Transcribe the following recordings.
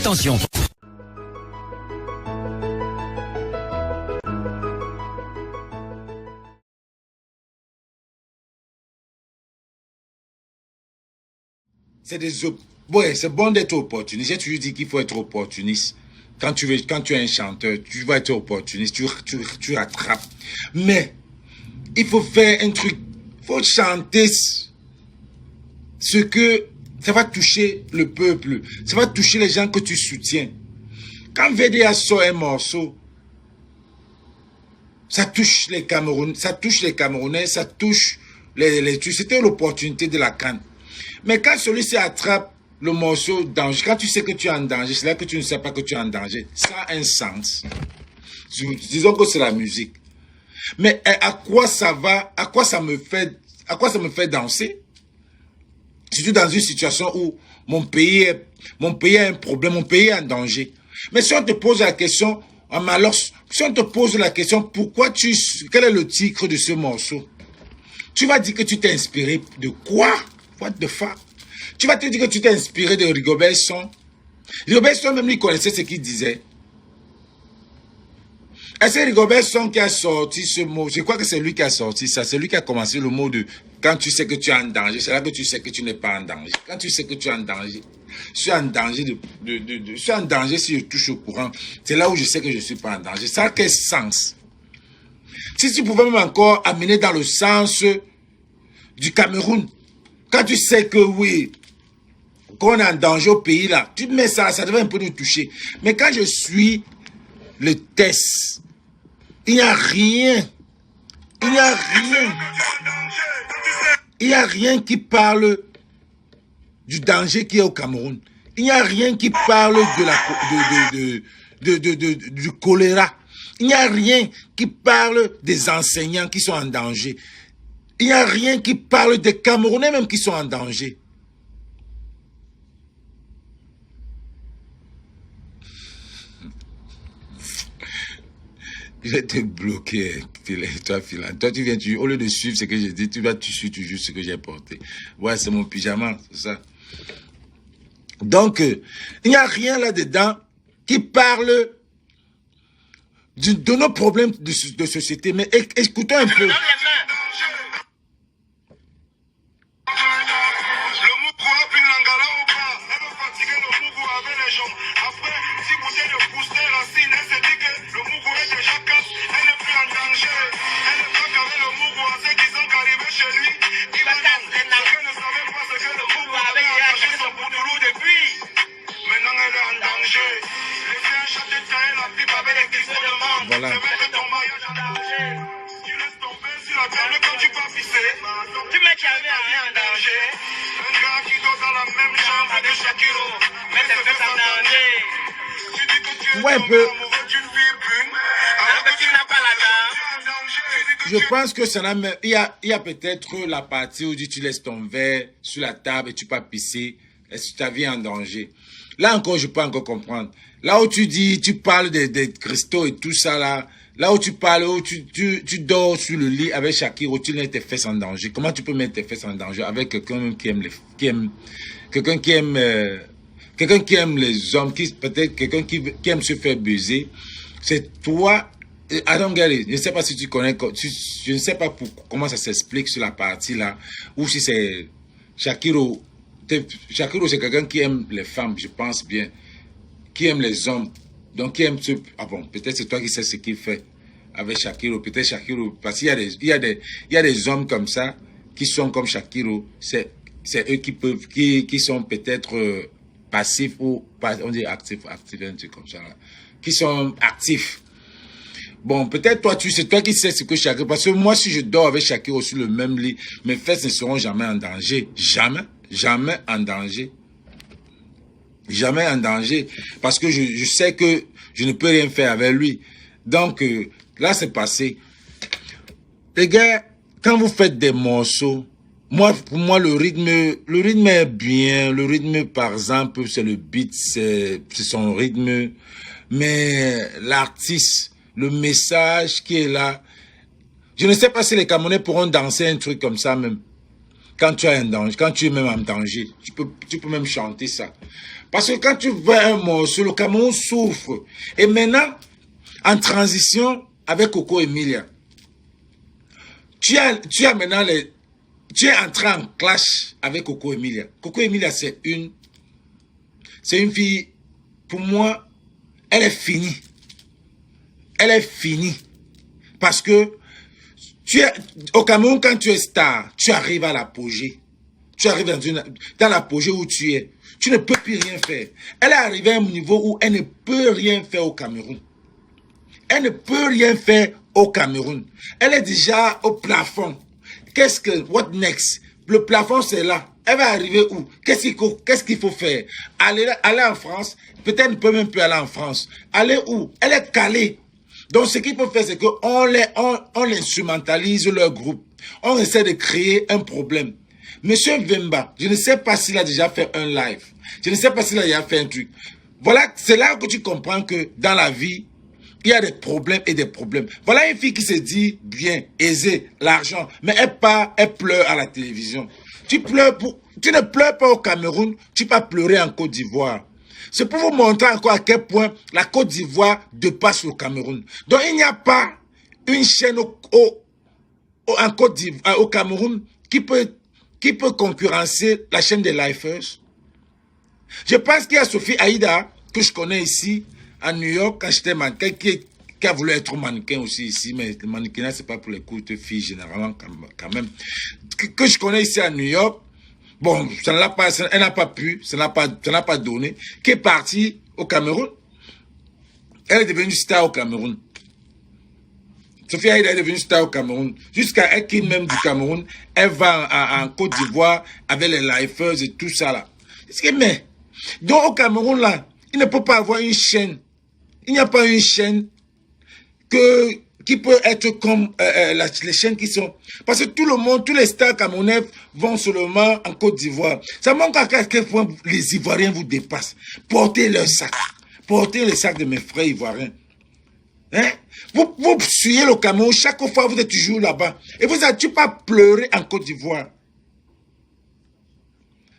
Attention. Ouais, c'est bon d'être opportuniste. J'ai toujours dit qu'il faut être opportuniste. Quand tu es un chanteur, tu vas être opportuniste, tu rattrapes. Mais il faut faire un truc. Il faut chanter ce que ça va toucher le peuple. Ça va toucher les gens que tu soutiens. Quand VDA sort un morceau, ça touche les Camerounais, ça touche les c'était l'opportunité de la CAN. Mais quand celui-ci attrape le morceau danger, quand tu sais que tu es en danger, c'est là que tu ne sais pas que tu es en danger. Ça a un sens. Disons que c'est la musique. Mais à quoi ça me fait danser? Surtout dans une situation où mon pays a un problème, mon pays est en danger. Mais si on te pose la question, alors, si on te pose la question, quel est le titre de ce morceau? Tu vas dire que tu t'es inspiré de quoi? What the fuck? Tu vas te dire que tu t'es inspiré de Rigobert Song. Rigobert Song, même lui connaissait ce qu'il disait. Et c'est Rigobert Song qui a sorti ce mot. Je crois que c'est lui qui a sorti ça. C'est lui qui a commencé le mot de quand tu sais que tu es en danger. C'est là que tu sais que tu n'es pas en danger. Quand tu sais que tu es en danger. Je suis en danger je suis en danger si je touche au courant. C'est là où je sais que je ne suis pas en danger. Ça a quel sens? Si tu pouvais même encore amener dans le sens du Cameroun. Quand tu sais que oui, qu'on est en danger au pays là, tu mets ça, ça devait un peu nous toucher. Mais quand je suis le test, il n'y a rien. Il n'y a rien qui parle du danger qui est au Cameroun. Il n'y a rien qui parle du choléra. Il n'y a rien qui parle des enseignants qui sont en danger. Il n'y a rien qui parle des Camerounais même qui sont en danger. Je vais te bloquer, toi, Philan. Toi, tu viens, au lieu de suivre ce que j'ai dit, tu suis toujours ce que j'ai porté. Ouais, c'est mon pyjama, c'est ça. Donc, il n'y a rien là-dedans qui parle de nos problèmes de société. Mais écoutons un peu. Voilà. Ouais, un peu. Je pense que ça n'a même... Il y a peut-être la partie où tu laisses ton verre sur la table et tu peux pisser. Est-ce que ta vie est en danger? Là encore, je peux encore comprendre. Là où tu dis, tu parles des cristaux et tout ça là. Là où tu parles, où tu dors sur le lit avec Shakiro, tu mets tes fesses en danger. Comment tu peux mettre tes fesses en danger avec quelqu'un qui aime quelqu'un qui aime les hommes, peut-être quelqu'un qui aime se faire baiser. C'est toi. I don't get it. Je ne sais pas si tu connais, je ne sais pas comment ça s'explique sur la partie là, ou si c'est Shakiro. Shakiro, c'est quelqu'un qui aime les femmes, je pense bien, qui aime les hommes. Donc, qui aime ce... Ah bon, peut-être c'est toi qui sais ce qu'il fait avec Shakiro. Peut-être Shakiro, parce qu'il y a des hommes comme ça, qui sont comme Shakiro. C'est eux qui sont peut-être passifs ou, on dit actifs, un truc comme ça, là, qui sont actifs. Bon, peut-être c'est toi qui sais ce que Shakiro... Parce que moi, si je dors avec Shakiro sur le même lit, mes fesses ne seront jamais en danger. Jamais en danger. Jamais en danger. Parce que je sais que je ne peux rien faire avec lui. Donc, là, c'est passé. Les gars, quand vous faites des morceaux, pour moi, le rythme est bien. Le rythme, par exemple, c'est le beat, c'est son rythme. Mais l'artiste, le message qui est là, je ne sais pas si les Camerounais pourront danser un truc comme ça même. quand tu es en danger, quand tu es même en danger. Tu peux même chanter ça. Parce que quand tu vois un morceau, le Cameroun souffre. Et maintenant, en transition avec Coco Emilia, tu as maintenant tu es entré en clash avec Coco Emilia. Coco Emilia, c'est une fille, pour moi, elle est finie. Elle est finie. Parce que au Cameroun, quand tu es star, tu arrives à l'apogée. Tu arrives dans l'apogée où tu es. Tu ne peux plus rien faire. Elle est arrivée à un niveau où elle ne peut rien faire au Cameroun. Elle ne peut rien faire au Cameroun. Elle est déjà au plafond. What next? Le plafond, c'est là. Elle va arriver où? Qu'est-ce qu'il faut faire? Aller en France? Peut-être ne peut même plus aller en France. Aller où? Elle est calée. Donc, ce qu'il faut faire, c'est qu'on instrumentalise leur groupe. On essaie de créer un problème. Monsieur Vemba, je ne sais pas s'il a déjà fait un live. Je ne sais pas s'il a déjà fait un truc. Voilà, c'est là que tu comprends que dans la vie, il y a des problèmes et des problèmes. Voilà une fille qui se dit bien, aisée, l'argent, mais elle pleure à la télévision. Tu ne pleures pas au Cameroun, tu vas pleurer en Côte d'Ivoire. C'est pour vous montrer encore à quel point la Côte d'Ivoire dépasse le Cameroun. Donc il n'y a pas une chaîne en Côte d'Ivoire, au Cameroun qui peut concurrencer la chaîne des Lifers. Je pense qu'il y a Sophie Aïda, que je connais ici, à New York, quand j'étais mannequin, qui a voulu être mannequin aussi ici, mais le mannequinat, c'est pas pour les courtes filles, généralement, quand même. Que je connais ici à New York, bon, elle n'a pas pu, ça n'a pas donné, qui est partie au Cameroun. Elle est devenue star au Cameroun. Sophie Aïda est devenue star au Cameroun. Jusqu'à elle quitte même du Cameroun, elle va en Côte d'Ivoire avec les Lifers et tout ça là. Mais, donc au Cameroun là, il ne peut pas avoir une chaîne. Il n'y a pas une chaîne qui peut être comme les chaînes qui sont. Parce que tout le monde, tous les stars camerounais vont seulement en Côte d'Ivoire. Ça montre à quel point les Ivoiriens vous dépassent. Portez leur sac. Portez le sac de mes frères ivoiriens. Hein? Vous suyez le Cameroun, chaque fois vous êtes toujours là-bas. Et tu peux pas pleurer en Côte d'Ivoire.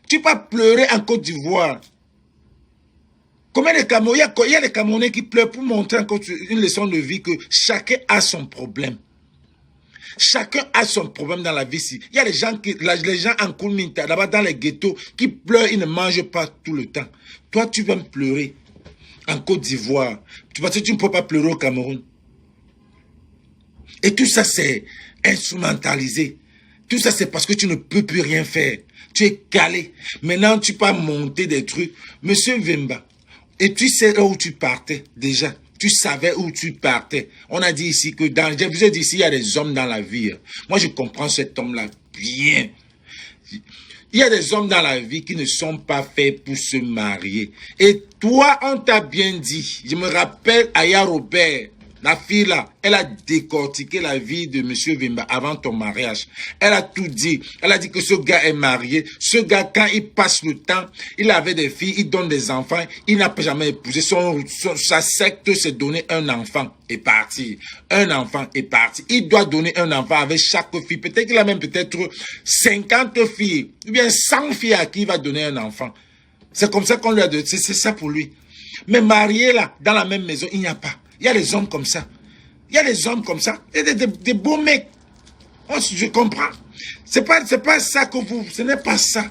Tu peux pas pleurer en Côte d'Ivoire. Combien de Camerounais, il y a des Camerounais qui pleurent pour montrer encore une leçon de vie que chacun a son problème. Chacun a son problème dans la vie. Il y a les gens en Kouminta, là-bas dans les ghettos, qui pleurent, ils ne mangent pas tout le temps. Toi, tu vas me pleurer en Côte d'Ivoire. Parce que tu ne peux pas pleurer au Cameroun. Et tout ça, c'est instrumentalisé. Tout ça, c'est parce que tu ne peux plus rien faire. Tu es calé. Maintenant, tu peux monter des trucs. Monsieur Vemba, et tu sais où tu partais déjà. Tu savais où tu partais. On a dit ici que je vous ai dit ici, il y a des hommes dans la vie. Moi, je comprends cet homme-là bien. Il y a des hommes dans la vie qui ne sont pas faits pour se marier. Et toi, on t'a bien dit. Je me rappelle Aya Robert, la fille là, elle a décortiqué la vie de Monsieur Vemba avant ton mariage. Elle a tout dit. Elle a dit que ce gars est marié. Ce gars, quand il passe le temps, il avait des filles, il donne des enfants, il n'a pas jamais épousé. Sa secte, c'est donner un enfant et partir. Un enfant est parti. Il doit donner un enfant avec chaque fille. Peut-être qu'il a même peut-être 50 filles, ou bien 100 filles à qui il va donner un enfant. C'est comme ça qu'on lui a donné. C'est ça pour lui. Mais marié là, dans la même maison, il n'y a pas. Il y a des hommes comme ça. Il y a des hommes comme ça. Il y a des beaux mecs. Je comprends. C'est pas ça que vous... Ce n'est pas ça.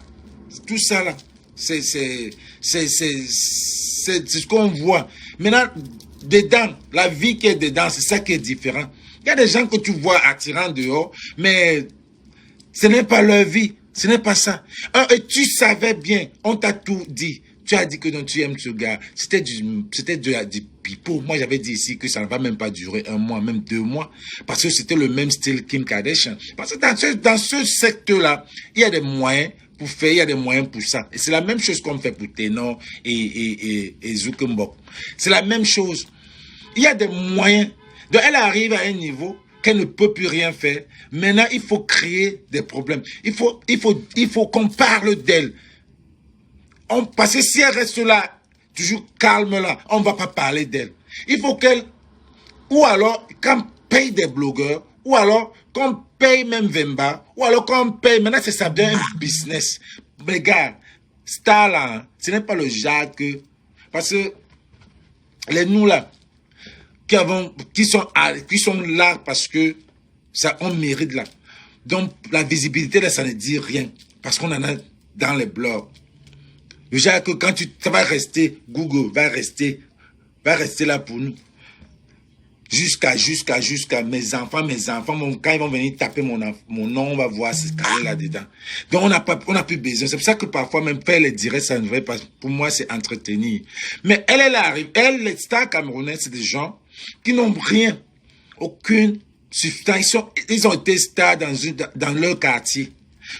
Tout ça là. C'est ce qu'on voit. Maintenant, dedans, la vie qui est dedans, c'est ça qui est différent. Il y a des gens que tu vois attirants dehors, mais ce n'est pas leur vie. Ce n'est pas ça. Et tu savais bien, on t'a tout dit. Tu as dit que non, tu aimes ce gars. C'était du pipeau. Moi, j'avais dit ici que ça ne va même pas durer 1 mois, même 2 mois. Parce que c'était le même style Kim Kardashian. Parce que dans ce secteur-là, il y a des moyens pour faire, il y a des moyens pour ça. Et c'est la même chose qu'on fait pour Ténor et Zuckerberg. C'est la même chose. Il y a des moyens. Donc, elle arrive à un niveau qu'elle ne peut plus rien faire. Maintenant, il faut créer des problèmes. Il faut qu'on parle d'elle. Parce que si elle reste là, toujours calme là, on ne va pas parler d'elle. Il faut qu'elle, ou alors, qu'on paye des blogueurs, ou alors qu'on paye même Vemba, ou alors qu'on paye, maintenant ça devient un business. Mais gars, Star là, hein, ce n'est pas le genre que, parce que les nous là, qui sont là parce que ça, on mérite là. Donc la visibilité là, ça ne dit rien, parce qu'on en a dans les blogs. Le genre que quand ça va rester, Google va rester là pour nous. Jusqu'à mes enfants, quand ils vont venir taper mon nom, on va voir ce carré là-dedans. Donc, on n'a plus besoin. C'est pour ça que parfois, même faire les directs, ça ne va pas. Pour moi, c'est entretenir. Mais elle arrive. Les stars camerounais, c'est des gens qui n'ont rien. Aucune substance. Ils ont été stars dans leur quartier.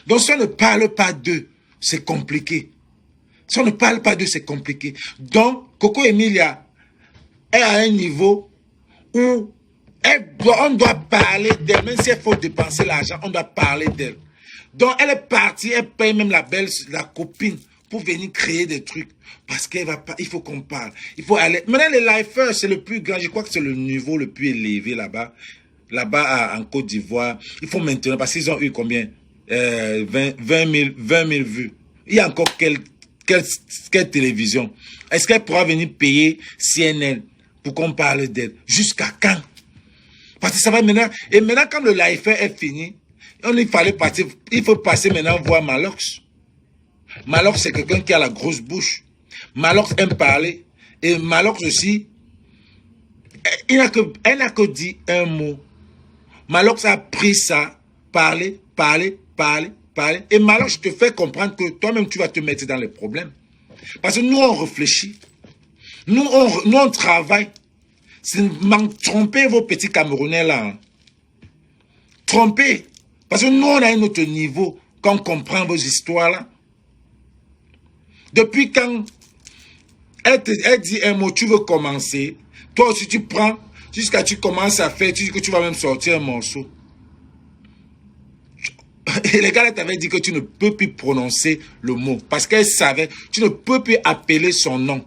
Donc, si on ne parle pas d'eux, c'est compliqué. Si on ne parle pas d'eux, c'est compliqué. Donc, Coco Emilia est à un niveau où on doit parler d'elle, même si il faut dépenser l'argent, on doit parler d'elle. Donc elle est partie, elle paye même la copine pour venir créer des trucs. Parce qu'elle va pas, il faut qu'on parle. Il faut aller. Maintenant les lifers, c'est le plus grand, je crois que c'est le niveau le plus élevé là-bas. Là-bas en Côte d'Ivoire. Il faut maintenant, parce qu'ils ont eu combien 20 000 vues. Il y a encore quelle télévision? Est-ce qu'elle pourra venir payer CNN pour qu'on parle d'elle? Jusqu'à quand? Parce que ça va maintenant. Et maintenant, quand le live est fini, il faut passer maintenant voir Malox. Malox, c'est quelqu'un qui a la grosse bouche. Malox aime parler. Et Malox aussi, elle n'a que dit un mot. Malox a pris ça, parler. Et Malox, je te fais comprendre que toi-même, tu vas te mettre dans les problèmes. Parce que nous, on réfléchit. Nous, on travaille. Trompez vos petits Camerounais là. Hein. Trompez. Parce que nous, on a un autre niveau quand on comprend vos histoires là. Depuis quand elle dit un mot, tu veux commencer. Toi aussi, tu prends, jusqu'à tu commences à faire, tu dis que tu vas même sortir un morceau. Et les gars, elle t'avait dit que tu ne peux plus prononcer le mot. Parce qu'elle savait, tu ne peux plus appeler son nom.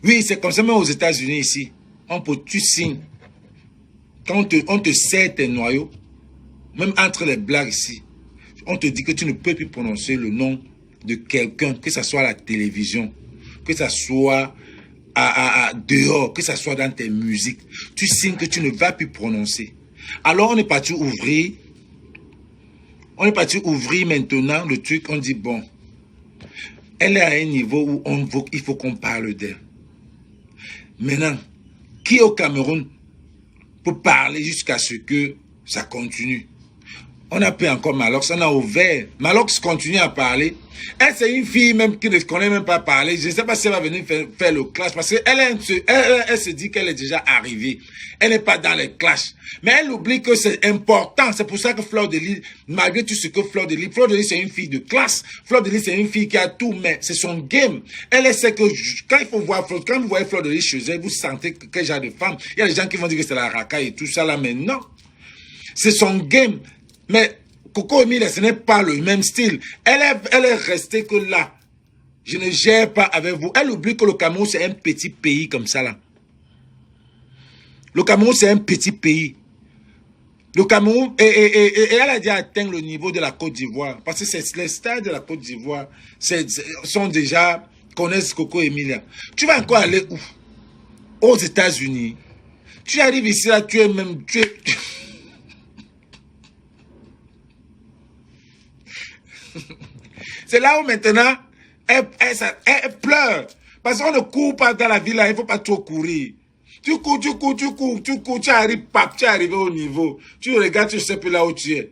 Oui, c'est comme ça, même aux États-Unis ici. Tu signes. Quand on te sert tes noyaux, même entre les blagues ici, on te dit que tu ne peux plus prononcer le nom de quelqu'un, que ce soit à la télévision, que ce soit dehors, que ce soit dans tes musiques. Tu signes que tu ne vas plus prononcer. Alors on est parti ouvrir. On est parti ouvrir maintenant le truc. On dit bon, elle est à un niveau où il faut qu'on parle d'elle. Maintenant, qui au Cameroun peut parler jusqu'à ce que ça continue? On a pris encore Malox, on a ouvert. Malox continue à parler. Elle, c'est une fille même qui ne connaît même pas parler. Je ne sais pas si elle va venir faire le clash parce qu'elle elle se dit qu'elle est déjà arrivée. Elle n'est pas dans les clashs. Mais elle oublie que c'est important. C'est pour ça que Fleur de Lys, malgré tout ce que Fleur de Lys, c'est une fille de classe. Fleur de Lys, c'est une fille qui a tout, mais c'est son game. Elle sait que quand il faut voir quand vous voyez Fleur de Lys chez elle, vous sentez quel genre de femme. Il y a des gens qui vont dire que c'est la racaille et tout ça là, mais non. C'est son game. Mais Coco Emilia, ce n'est pas le même style. Elle est restée que là. Je ne gère pas avec vous. Elle oublie que le Cameroun, c'est un petit pays comme ça là. Le Cameroun, c'est un petit pays. Le Cameroun, et elle a déjà atteint le niveau de la Côte d'Ivoire. Parce que les stars de la Côte d'Ivoire connaissent Coco Emilia. Tu vas encore aller où? Aux États-Unis. Tu arrives ici là, c'est là où maintenant, elle pleure. Parce qu'on ne court pas dans la ville là, il ne faut pas trop courir. Tu cours, tu arrives, tu es arrivé au niveau. Tu regardes, tu sais plus là où tu es.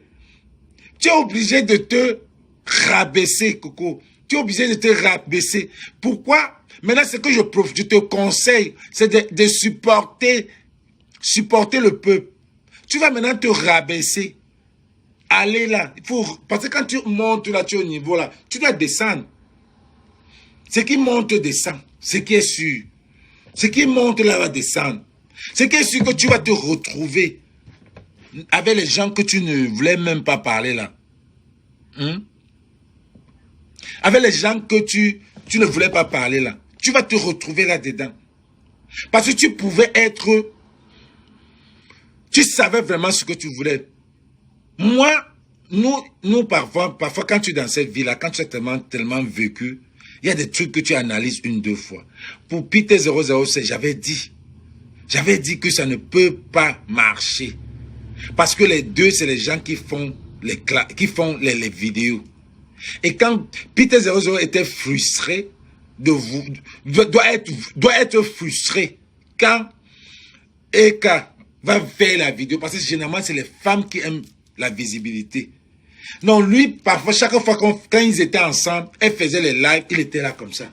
Tu es obligé de te rabaisser, Coco. Tu es obligé de te rabaisser. Pourquoi? Maintenant, ce que je te conseille, c'est de supporter le peuple. Tu vas maintenant te rabaisser. Allez là. Parce que quand tu montes là, tu es au niveau là, tu dois descendre. Ce qui monte descend. Ce qui est sûr. Ce qui monte là va descendre. Ce qui est sûr que tu vas te retrouver avec les gens que tu ne voulais même pas parler là. Avec les gens que tu ne voulais pas parler là. Tu vas te retrouver là-dedans. Parce que tu pouvais être Tu savais vraiment ce que tu voulais. Moi, nous parfois, quand tu es dans cette vie-là, quand tu as tellement vécu, il y a des trucs que tu analyses une, deux fois. Pour Peter 007, j'avais dit que ça ne peut pas marcher. Parce que les deux, c'est les gens qui font les vidéos. Et quand Peter 00 était frustré, doit être frustré quand Eka va faire la vidéo. Parce que généralement, c'est les femmes qui aiment la visibilité. Non, lui, parfois, chaque fois quand ils étaient ensemble, elle faisait les lives, il était là comme ça.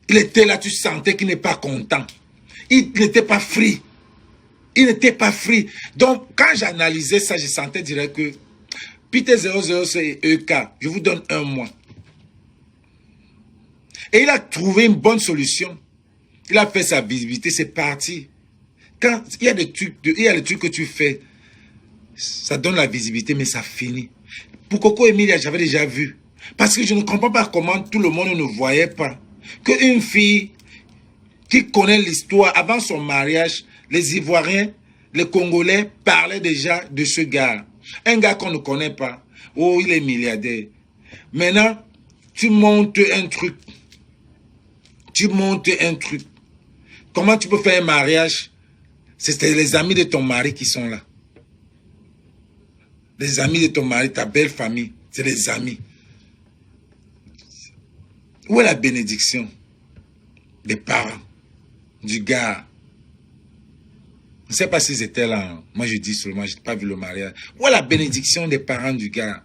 Il était là, tu sentais qu'il n'est pas content. Il n'était pas free. Il n'était pas free. Donc, quand j'analysais ça, je sentais direct que Peter 00 c'est EK. Je vous donne 1 mois. Et il a trouvé une bonne solution. Il a fait sa visibilité, c'est parti. Quand il y a des trucs que tu fais, ça donne la visibilité, mais ça finit. Pour Coco Emilia, j'avais déjà vu. Parce que je ne comprends pas comment tout le monde ne voyait pas qu'une fille qui connaît l'histoire avant son mariage, les Ivoiriens, les Congolais parlaient déjà de ce gars. Un gars qu'on ne connaît pas. Oh, il est milliardaire. Maintenant, tu montes un truc. Comment tu peux faire un mariage? C'est les amis de ton mari qui sont là. Les amis de ton mari, ta belle famille, c'est les amis. Où est la bénédiction des parents, du gars? Je ne sais pas s'ils étaient là. Moi, je dis seulement, je n'ai pas vu le mariage. Où est la bénédiction des parents du gars?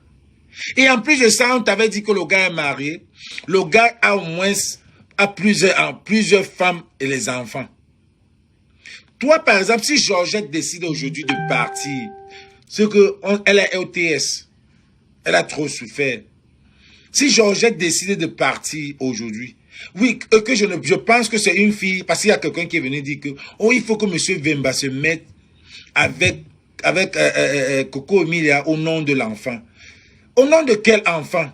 Et en plus de ça, on t'avait dit que le gars est marié. Le gars a au moins plusieurs femmes et les enfants. Toi, par exemple, si Georgette décide aujourd'hui de partir, c'est qu'elle est EOTS, elle a trop souffert. Si Georgette décide de partir aujourd'hui, oui, que je pense que c'est une fille, parce qu'il y a quelqu'un qui est venu dire que, oh, il faut que M. Vemba se mette avec Coco Emilia au nom de l'enfant. Au nom de quel enfant?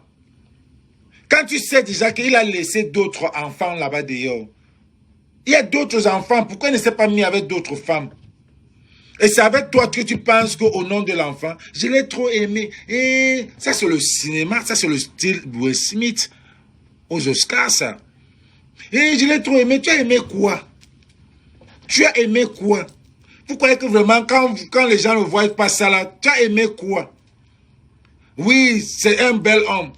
Quand tu sais déjà qu'il a laissé d'autres enfants là-bas dehors, il y a d'autres enfants, pourquoi il ne s'est pas mis avec d'autres femmes? Et c'est avec toi que tu penses qu'au nom de l'enfant, je l'ai trop aimé. Et ça, c'est le cinéma, ça, c'est le style Will Smith aux Oscars, ça. Et je l'ai trop aimé. Tu as aimé quoi? Tu as aimé quoi? Vous croyez que vraiment, quand les gens ne voient pas ça là, tu as aimé quoi? Oui, c'est un bel homme.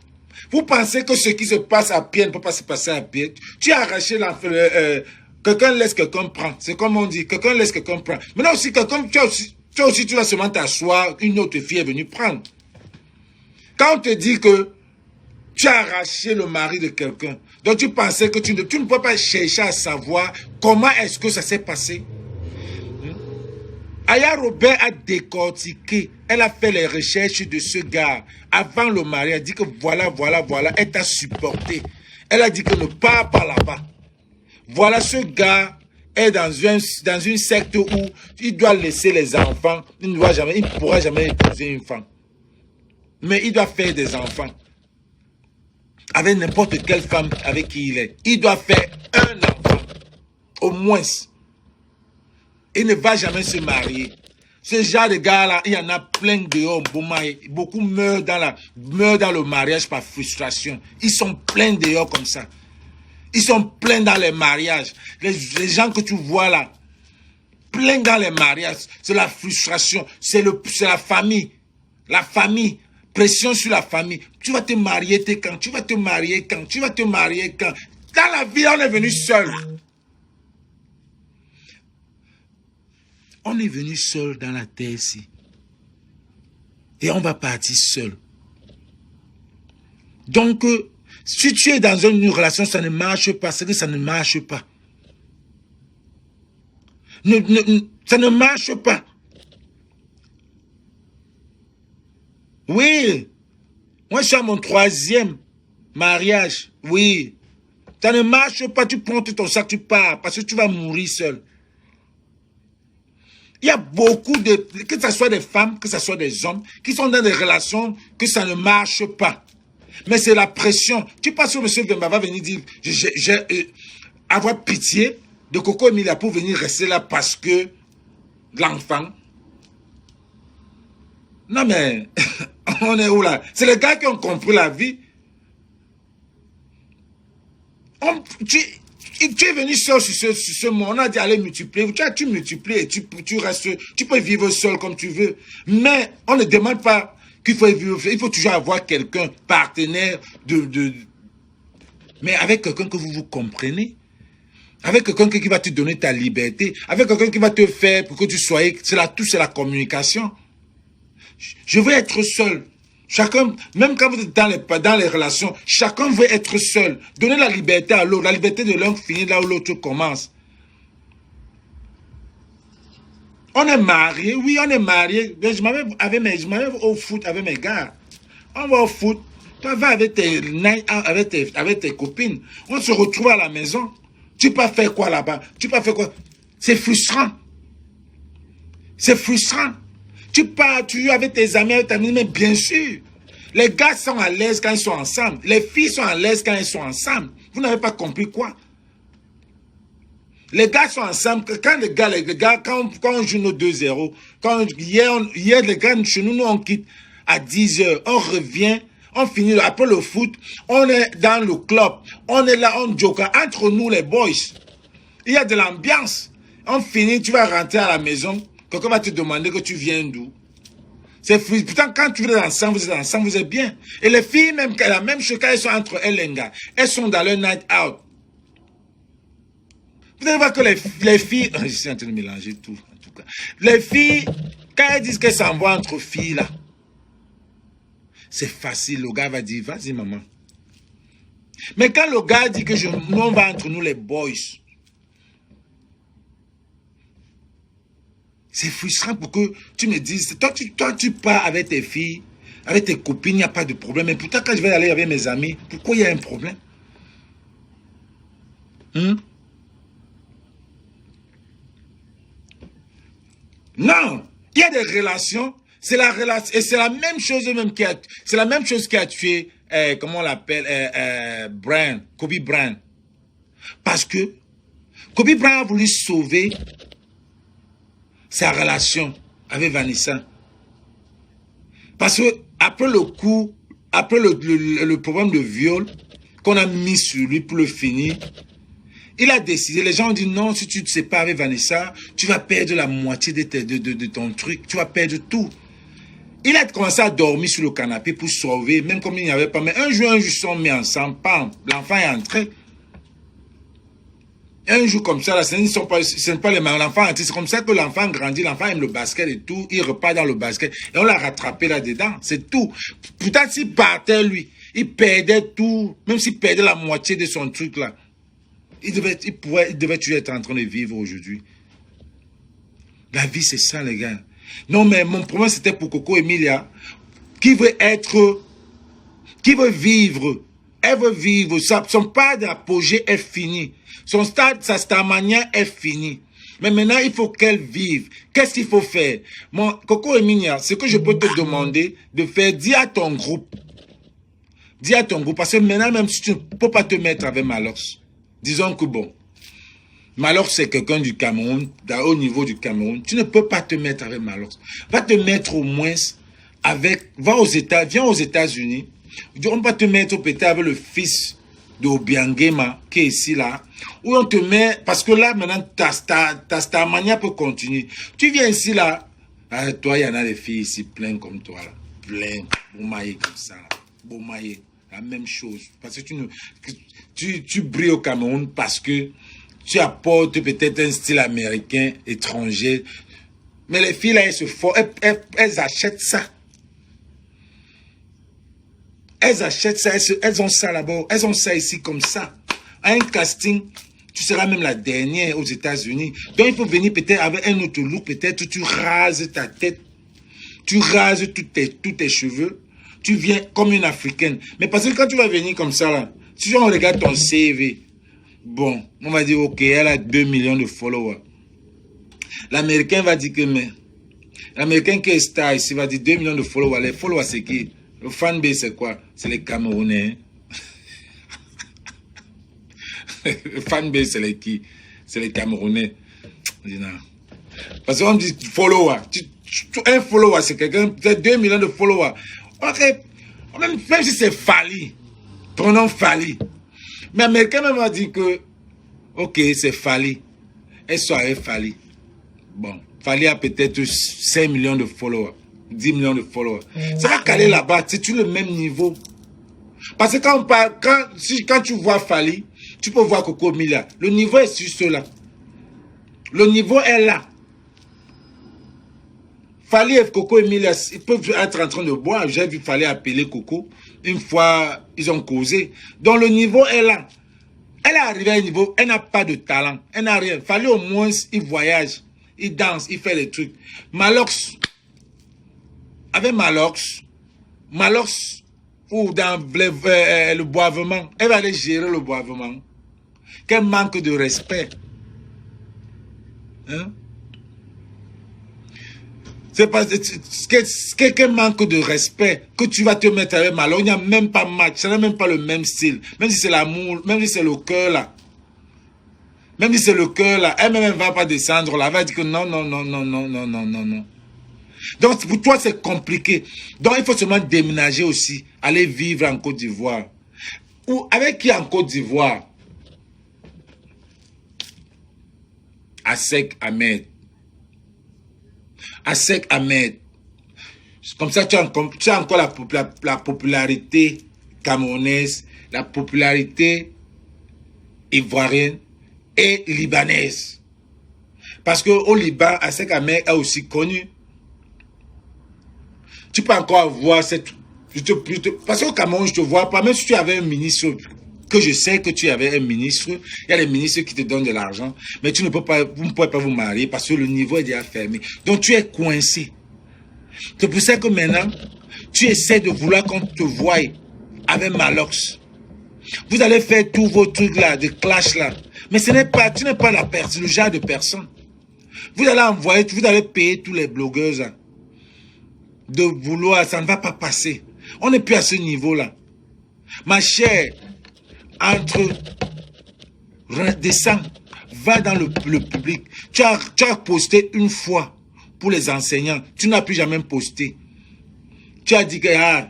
Vous pensez que ce qui se passe à pied ne peut pas se passer à pied? Tu as arraché l'enfant. Quelqu'un laisse, quelqu'un prend. C'est comme on dit, quelqu'un laisse, quelqu'un prend. Maintenant aussi, tu vas seulement t'asseoir, une autre fille est venue prendre. Quand on te dit que tu as arraché le mari de quelqu'un, donc tu pensais que tu ne peux pas chercher à savoir comment est-ce que ça s'est passé. Aya Robert a décortiqué, elle a fait les recherches de ce gars avant le mariage, elle a dit que voilà, elle t'a supporté. Elle a dit que ne pars pas là-bas. Voilà, ce gars est dans une secte où il doit laisser les enfants. Il ne pourra jamais épouser une femme. Mais il doit faire des enfants. Avec n'importe quelle femme avec qui il est. Il doit faire un enfant. Au moins. Il ne va jamais se marier. Ce genre de gars-là, il y en a plein dehors. Beaucoup meurent dans le mariage par frustration. Ils sont pleins dehors comme ça. Ils sont pleins dans les mariages. Les gens que tu vois là, pleins dans les mariages, c'est la frustration, c'est la famille. La famille, pression sur la famille. Tu vas te marier quand? Tu vas te marier quand? Tu vas te marier quand? Dans la vie, on est venu seul. On est venu seul dans la terre ici. Et on va partir seul. Donc, si tu es dans une relation, ça ne marche pas, c'est que ça ne marche pas. Ça ne marche pas. Oui. Moi, je suis à mon 3e mariage. Oui. Ça ne marche pas, tu prends tout ton sac, tu pars, parce que tu vas mourir seul. Il y a beaucoup que ce soit des femmes, que ce soit des hommes, qui sont dans des relations que ça ne marche pas. Mais c'est la pression. Tu penses que M. Vemba va venir dire, avoir pitié de Coco Emilia pour venir rester là parce que l'enfant. Non mais, on est où là? C'est les gars qui ont compris la vie. Tu es venu seul sur ce monde, on a dit allez multiplier, tu multiplies et tu restes, tu peux vivre seul comme tu veux. Mais on ne demande pas qu'il faut vivre, il faut toujours avoir quelqu'un, partenaire, mais avec quelqu'un que vous comprenez. Avec quelqu'un qui va te donner ta liberté, avec quelqu'un qui va te faire pour que tu sois, c'est la communication. Je veux être seul. Chacun, même quand vous êtes dans les relations, chacun veut être seul. Donner la liberté à l'autre. La liberté de l'un finit là où l'autre commence. On est mariés, oui, on est mariés. Je m'avais au foot avec mes gars. On va au foot. Tu vas avec tes copines. On se retrouve à la maison. Tu peux faire quoi là-bas? Tu peux faire quoi? C'est frustrant. C'est frustrant. Tu pars, tu es avec tes amis, mais bien sûr, les gars sont à l'aise quand ils sont ensemble. Les filles sont à l'aise quand elles sont ensemble. Vous n'avez pas compris quoi? Les gars sont ensemble. Quand les gars, quand on joue nos 2-0, hier, les gars, chez nous, on quitte à 10h, on revient, on finit après le foot, on est dans le club, on est là, on joue entre nous, les boys. Il y a de l'ambiance. On finit, tu vas rentrer à la maison. Quelqu'un va te demander que tu viens d'où. C'est frustrant. Pourtant, quand tu êtes ensemble, vous êtes bien. Et les filles, même, la même chose, quand elles sont entre elles, les gars, elles sont dans leur night out. Vous allez voir que les filles, je suis en train de mélanger tout, en tout cas. Les filles, quand elles disent qu'elles s'envoient entre filles, là, c'est facile. Le gars va dire, vas-y, maman. Mais quand le gars dit que nous, on va entre nous, les boys, c'est frustrant pour que tu me dises, toi, tu pars avec tes filles, avec tes copines, il n'y a pas de problème. Mais pourtant, quand je vais aller avec mes amis, pourquoi il y a un problème? Non, il y a des relations, c'est la relation, et c'est la même chose même c'est la même chose qui a tué, comment on l'appelle, Kobe Bryant. Parce que Kobe Bryant a voulu sauver sa relation avec Vanessa. Parce que après le coup, après le problème de viol qu'on a mis sur lui pour le finir, il a décidé, les gens ont dit non, si tu te sépares avec Vanessa, tu vas perdre la moitié de ton truc, tu vas perdre tout. Il a commencé à dormir sur le canapé pour sauver, même comme il n'y avait pas. Mais un jour, ils sont mis ensemble, pam, l'enfant est entré. Un jour comme ça, là, ce n'est pas les mêmes. L'enfant, c'est comme ça que l'enfant grandit, l'enfant aime le basket et tout, il repart dans le basket. Et on l'a rattrapé là-dedans, c'est tout. Putain, s'il partait, lui, il perdait tout, même s'il perdait la moitié de son truc là. Il devait toujours être en train de vivre aujourd'hui. La vie, c'est ça, les gars. Non, mais mon problème, c'était pour Coco Emilia, qui veut vivre. Elle veut vivre. Son pas d'apogée est fini. Sa starmania est fini. Mais maintenant, il faut qu'elle vive. Qu'est-ce qu'il faut faire? Coco Emilia, ce que je peux te demander de faire, dis à ton groupe. Dis à ton groupe, parce que maintenant, même si tu ne peux pas te mettre avec Malox, disons que bon, Malox c'est quelqu'un du Cameroun, au niveau du Cameroun, tu ne peux pas te mettre avec Malox. Va te mettre au moins avec, viens aux États-Unis, on va te mettre peut-être avec le fils de Obiangema, qui est ici là, où on te met, parce que là maintenant, ta starmania peut continuer. Tu viens ici là, toi il y en a des filles ici plein comme toi là, plein, boumaillé comme ça là, boumaillé. La même chose. Parce que tu brilles au Cameroun parce que tu apportes peut-être un style américain, étranger. Mais les filles là, elles achètent ça. Elles achètent ça, elles ont ça là-bas. Elles ont ça ici comme ça. À un casting, tu seras même la dernière aux États-Unis. Donc il faut venir peut-être avec un autre look. Peut-être tu rases ta tête. Tu rases tous tes cheveux. Tu viens comme une Africaine. Mais parce que quand tu vas venir comme ça, là, si on regarde ton CV, bon, on va dire, ok, elle a 2 millions de followers. L'Américain va dire que, mais, l'Américain qui est star ici va dire 2 millions de followers. Les followers, c'est qui? Le fanbase, c'est quoi? C'est les Camerounais. Le fanbase, c'est les qui? C'est les Camerounais. Je dis non. Parce qu'on dit follower. Un follower, c'est quelqu'un, peut-être 2 millions de followers. Ok, même si c'est Fally, ton nom Fally. Mais Américain m'a dit que, ok, c'est Fally. Et soirée Fally. Bon, Fally a peut-être 5 millions de followers, 10 millions de followers. Ça va caler là-bas, c'est tout le même niveau. Parce que quand on parle, quand tu vois Fally, tu peux voir Coco Mila. Le niveau est sur cela. Le niveau est là. Fally et Coco Emilia, ils peuvent être en train de boire. J'ai vu Fally appeler Coco. Une fois, ils ont causé. Donc le niveau est là. Elle est arrivée à un niveau, elle n'a pas de talent. Elle n'a rien. Fally au moins, il voyage, il danse, il fait des trucs. Malox, avec Malox, ou dans le boivement, elle va aller gérer le boivement. Quel manque de respect. Hein? C'est pas quelqu'un manque de respect que tu vas te mettre avec Malo. Il n'y a même pas match, ça n'a même pas le même style. Même si c'est l'amour, même si c'est le cœur là. Même si c'est le cœur là, elle-même ne va pas descendre là. Elle va dire que non, non, non, non, non, non, non, non, non. Donc pour toi c'est compliqué. Donc il faut seulement déménager aussi, aller vivre en Côte d'Ivoire. Ou avec qui en Côte d'Ivoire? Asek Ahmed. Asek Ahmed. Comme ça, tu as encore la popularité camerounaise, la popularité ivoirienne et libanaise. Parce qu'au Liban, Asek Ahmed est aussi connu. Tu peux encore avoir cette... parce qu'au Cameroun, je te vois pas, même si tu avais un ministre, que je sais que tu avais un ministre, il y a des ministres qui te donnent de l'argent, mais tu ne peux pas, vous ne pouvez pas vous marier parce que le niveau est déjà fermé. Donc tu es coincé. C'est pour ça que maintenant, tu essaies de vouloir qu'on te voie avec Malox. Vous allez faire tous vos trucs là, de clash là. Mais ce n'est pas, tu n'es pas le genre de personne. Vous allez envoyer, vous allez payer tous les blogueurs là, de vouloir, ça ne va pas passer. On n'est plus à ce niveau-là. Ma chère, descends, va dans le public. Tu as posté une fois pour les enseignants. Tu n'as plus jamais posté. Tu as dit que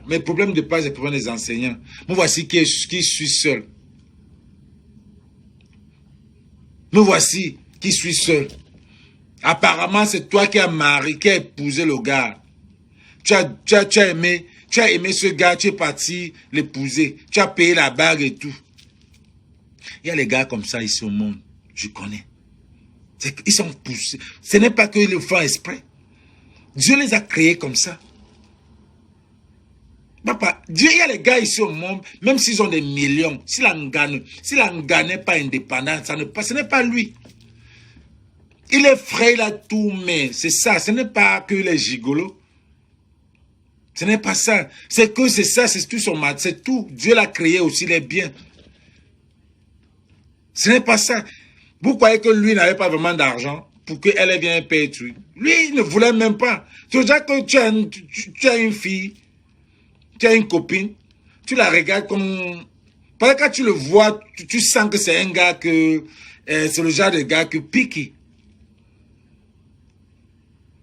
mes problèmes de base, c'est les problèmes des enseignants. Me voici qui suis seul. Me voici qui suis seul. Apparemment, c'est toi qui as marié, qui as épousé le gars. Tu as aimé ce gars, tu es parti l'épouser. Tu as payé la bague et tout. Il y a les gars comme ça ici au monde. Je connais. Ils sont poussés. Ce n'est pas qu'ils le font exprès. Dieu les a créés comme ça. Papa, Dieu, il y a les gars ici au monde, même s'ils ont des millions, s'il en gagnait pas indépendant, ce n'est pas lui. Il est frais, il a tout, mais c'est ça. Ce n'est pas que les gigolos. Ce n'est pas ça. C'est que c'est ça, c'est tout son mat. C'est tout. Dieu l'a créé aussi, il est bien. Ce n'est pas ça. Vous croyez que lui n'avait pas vraiment d'argent pour qu'elle vienne payer tout. Lui, il ne voulait même pas. C'est déjà que tu as une fille, tu as une copine, tu la regardes comme... Parce que quand tu le vois, tu sens que c'est un gars que... c'est le genre de gars que pique.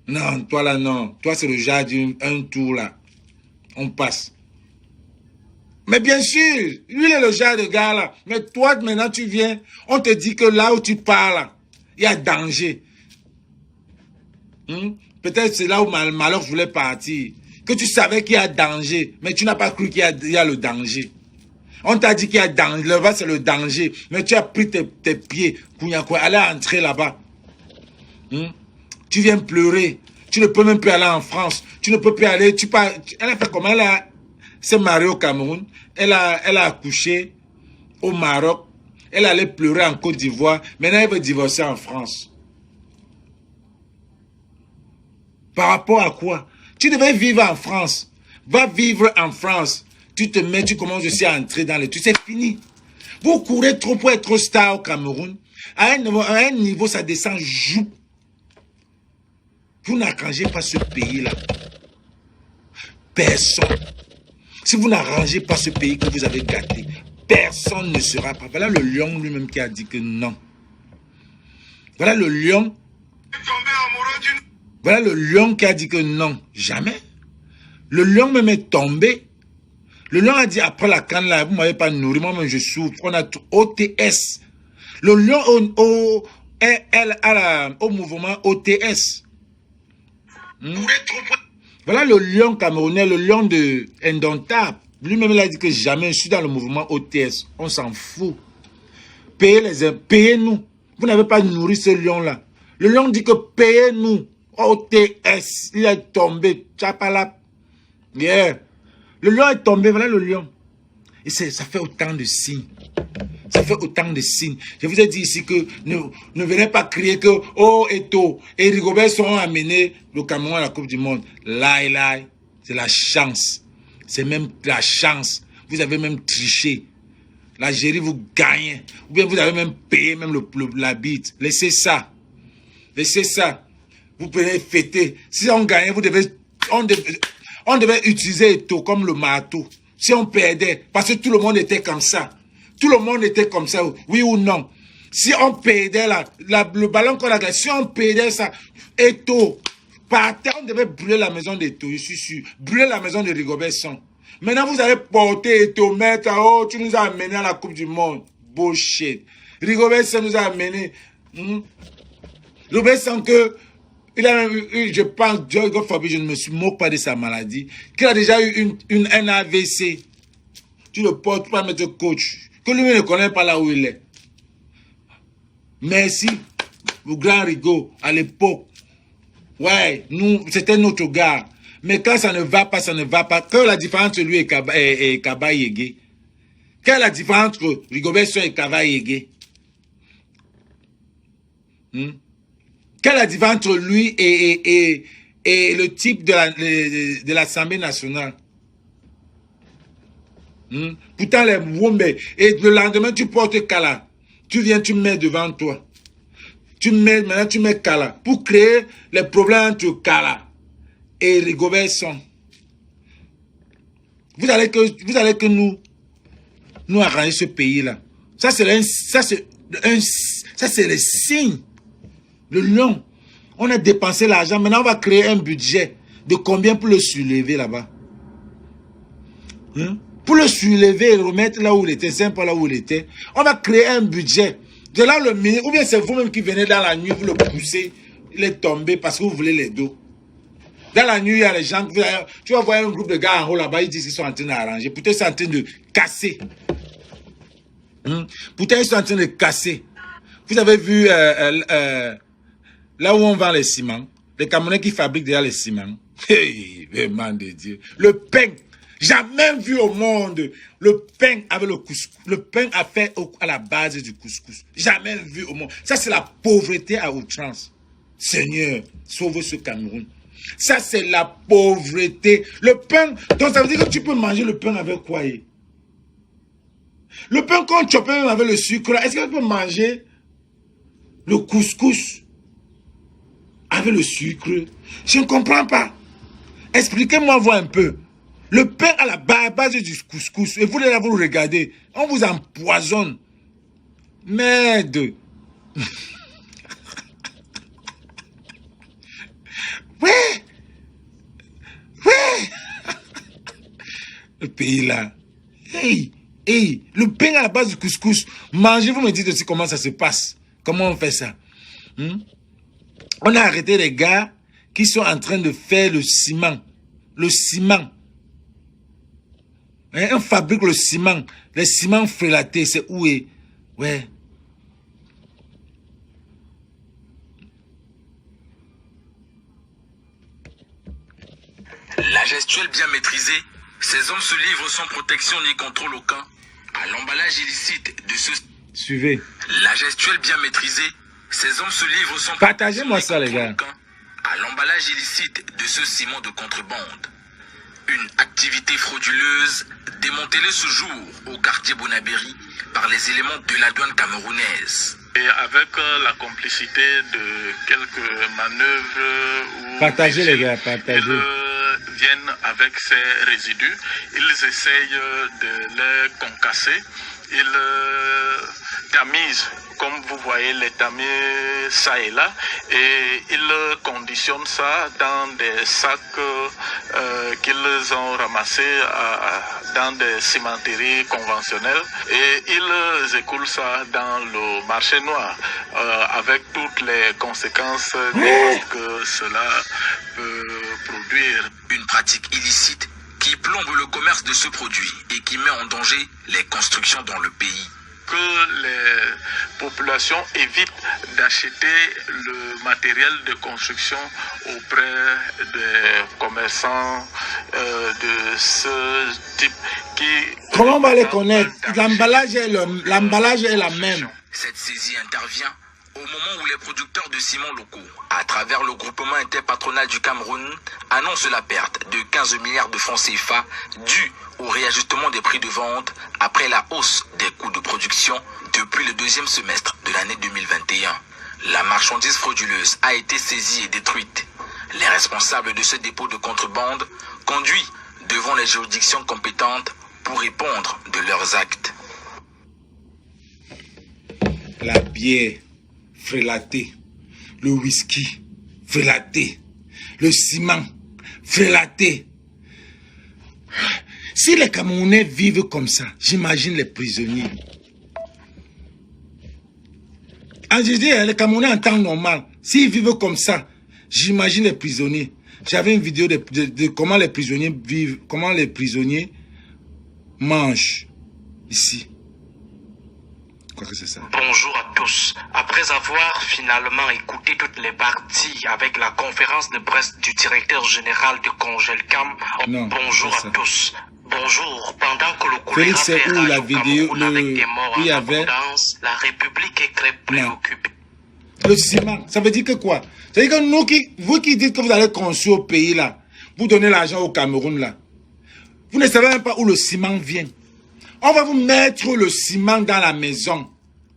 Non, toi là, non. Toi, c'est le genre d'un tour là. On passe. Mais bien sûr, lui, il est le genre de gars là. Mais toi, maintenant, tu viens, on te dit que là où tu parles, il y a danger. Peut-être c'est là où Malox voulait partir. Que tu savais qu'il y a danger, mais tu n'as pas cru qu'il y a le danger. On t'a dit qu'il y a danger, le bas c'est le danger. Mais tu as pris tes pieds, allez entrer là-bas. Tu viens pleurer. Tu ne peux même plus aller en France. Tu ne peux plus aller. Elle a fait comment? Elle s'est mariée au Cameroun. Elle a accouché au Maroc. Elle allait pleurer en Côte d'Ivoire. Maintenant, elle veut divorcer en France. Par rapport à quoi? Tu devais vivre en France. Va vivre en France. Tu commences aussi à entrer dans les trucs. C'est fini. Vous courez trop pour être star au Cameroun. À un niveau, ça descend joue. Vous n'arrangez pas ce pays-là. Personne. Si vous n'arrangez pas ce pays que vous avez gâté, personne ne sera pas. Voilà le lion lui-même qui a dit que non. Voilà le lion. Voilà le lion qui a dit que non, jamais. Le lion même est tombé. Le lion a dit après la canne là, vous ne m'avez pas nourri, moi-même je souffre. On a tout OTS. Le lion au mouvement OTS. Voilà le lion camerounais, le lion de indomptable. Lui-même il a dit que jamais je suis dans le mouvement OTS. On s'en fout. Payez-nous. Vous n'avez pas nourri ce lion-là. Le lion dit que payez-nous. OTS. Il est tombé. Tchapalap. Yeah. Le lion est tombé. Voilà le lion. Et ça fait autant de signes. Ça fait autant de signes. Je vous ai dit ici que ne venez pas crier que oh Eto'o et Rigobert seront amenés le Cameroun à la Coupe du Monde. Là, c'est la chance. C'est même la chance. Vous avez même triché. L'Algérie vous gagne. Ou bien vous avez même payé même la bite. Laissez ça. Laissez ça. Vous pouvez fêter. Si on gagnait, on devait utiliser Eto'o comme le marteau. Si on perdait, parce que tout le monde était comme ça. Tout le monde était comme ça, oui ou non. Si on perdait le ballon qu'on a gagné, si on perdait ça, Eto'o, par terre, on devait brûler la maison d'Eto'o, je suis sûr. Brûler la maison de Rigobert Song. Maintenant, vous allez porter Eto'o, mettre, oh, tu nous as amené à la Coupe du Monde. Bullshit. Rigobert Song nous a amené. Rigobert Song que, je pense, je ne me moque pas de sa maladie, qu'il a déjà eu un AVC. Tu le portes pas mettre coach. Que lui ne connaît pas là où il est. Merci, le grand Rigo, à l'époque. Ouais, c'était notre gars. Mais quand ça ne va pas, ça ne va pas. Quelle est la différence entre lui et Kaba Yégué? Quelle est la différence entre Rigobert Song et Kaba Yégué? Quelle est la différence entre lui et le type de l'Assemblée nationale? Pourtant, les Wombe, et le lendemain, tu portes Kala. Tu viens, tu mets devant toi. Maintenant, tu mets Kala. Pour créer les problèmes entre Kala et Rigobert Song. Vous allez que nous arranger ce pays-là. Ça, c'est le signe. Le lion. On a dépensé l'argent. Maintenant, on va créer un budget de combien pour le soulever là-bas? Pour le soulever et le remettre là où il était, c'est pas là où il était. On va créer un budget. De là, le ministre, ou bien c'est vous-même qui venez dans la nuit, vous le poussez, il est tombé parce que vous voulez les dos. Dans la nuit, il y a les gens, tu vas voir un groupe de gars en haut là-bas, ils disent qu'ils sont en train d'arranger. Peut-être ils sont en train de casser. Peut-être ils sont en train de casser. Vous avez vu là où on vend les ciments, les Camerounais qui fabriquent déjà les ciments. Hey, vraiment de Dieu. Le pain. Jamais vu au monde le pain avec le couscous. Le pain a fait à la base du couscous. Jamais vu au monde. Ça, c'est la pauvreté à outrance. Seigneur, sauve ce Cameroun. Ça, c'est la pauvreté. Le pain, donc ça veut dire que tu peux manger le pain avec quoi? Le pain qu'on chope avec le sucre, est-ce que tu peux manger le couscous avec le sucre? Je ne comprends pas. Expliquez-moi voir un peu. Le pain à la base du couscous. Et vous, là, vous regardez. On vous empoisonne. Merde. Ouais. Le pays là. Hey. Le pain à la base du couscous. Mangez, vous me dites aussi comment ça se passe. Comment on fait ça? On a arrêté les gars qui sont en train de faire le ciment. Le ciment. On fabrique le ciment. Les ciments frélatés, c'est où est? Ouais. La gestuelle bien maîtrisée, ces hommes se livrent sans protection ni contrôle aucun à l'emballage illicite de ce... Suivez. La gestuelle bien maîtrisée, ces hommes se livrent sans... Partagez-moi ça, les gars. À l'emballage illicite de ce ciment de contrebande. Une activité frauduleuse démantelée ce jour au quartier Bonabéry par les éléments de la douane camerounaise. Et avec la complicité de quelques manœuvres... Partagez les gars, partagez. Ils viennent avec ces résidus, ils essayent de les concasser, ils tamisent comme vous voyez, les tamis, ça et là, et ils conditionnent ça dans des sacs qu'ils ont ramassés dans des cimenteries conventionnelles, et ils écoulent ça dans le marché noir, avec toutes les conséquences néfastes que cela peut produire. Une pratique illicite qui plombe le commerce de ce produit et qui met en danger les constructions dans le pays. Que les populations évitent d'acheter le matériel de construction auprès des commerçants de ce type qui... Comment on va les connaître? L'emballage est la même. Cette saisie intervient au moment où les producteurs de ciment locaux, à travers le groupement interpatronal du Cameroun, annoncent la perte de 15 milliards de francs CFA due au réajustement des prix de vente après la hausse des coûts de production depuis le deuxième semestre de l'année 2021. La marchandise frauduleuse a été saisie et détruite. Les responsables de ce dépôt de contrebande conduits devant les juridictions compétentes pour répondre de leurs actes. La bière frélatée, le whisky frélaté, le ciment frélaté. Si les Camerounais vivent comme ça, j'imagine les prisonniers. Ah, je dis, les Camerounais en temps normal, s'ils vivent comme ça, j'imagine les prisonniers. J'avais une vidéo de comment les prisonniers vivent, comment les prisonniers mangent ici. Je crois que c'est ça. Bonjour à tous. Après avoir finalement écouté toutes les parties avec la conférence de presse du directeur général de Congelcam, bonjour à tous. Bonjour, pendant que le choléra fait rage au Cameroun avec des morts en abondance, la République est très préoccupée. Le ciment, ça veut dire que quoi? Ça veut dire que vous qui dites que vous allez construire au pays là, vous donnez l'argent au Cameroun là, vous ne savez même pas où le ciment vient. On va vous mettre le ciment dans la maison.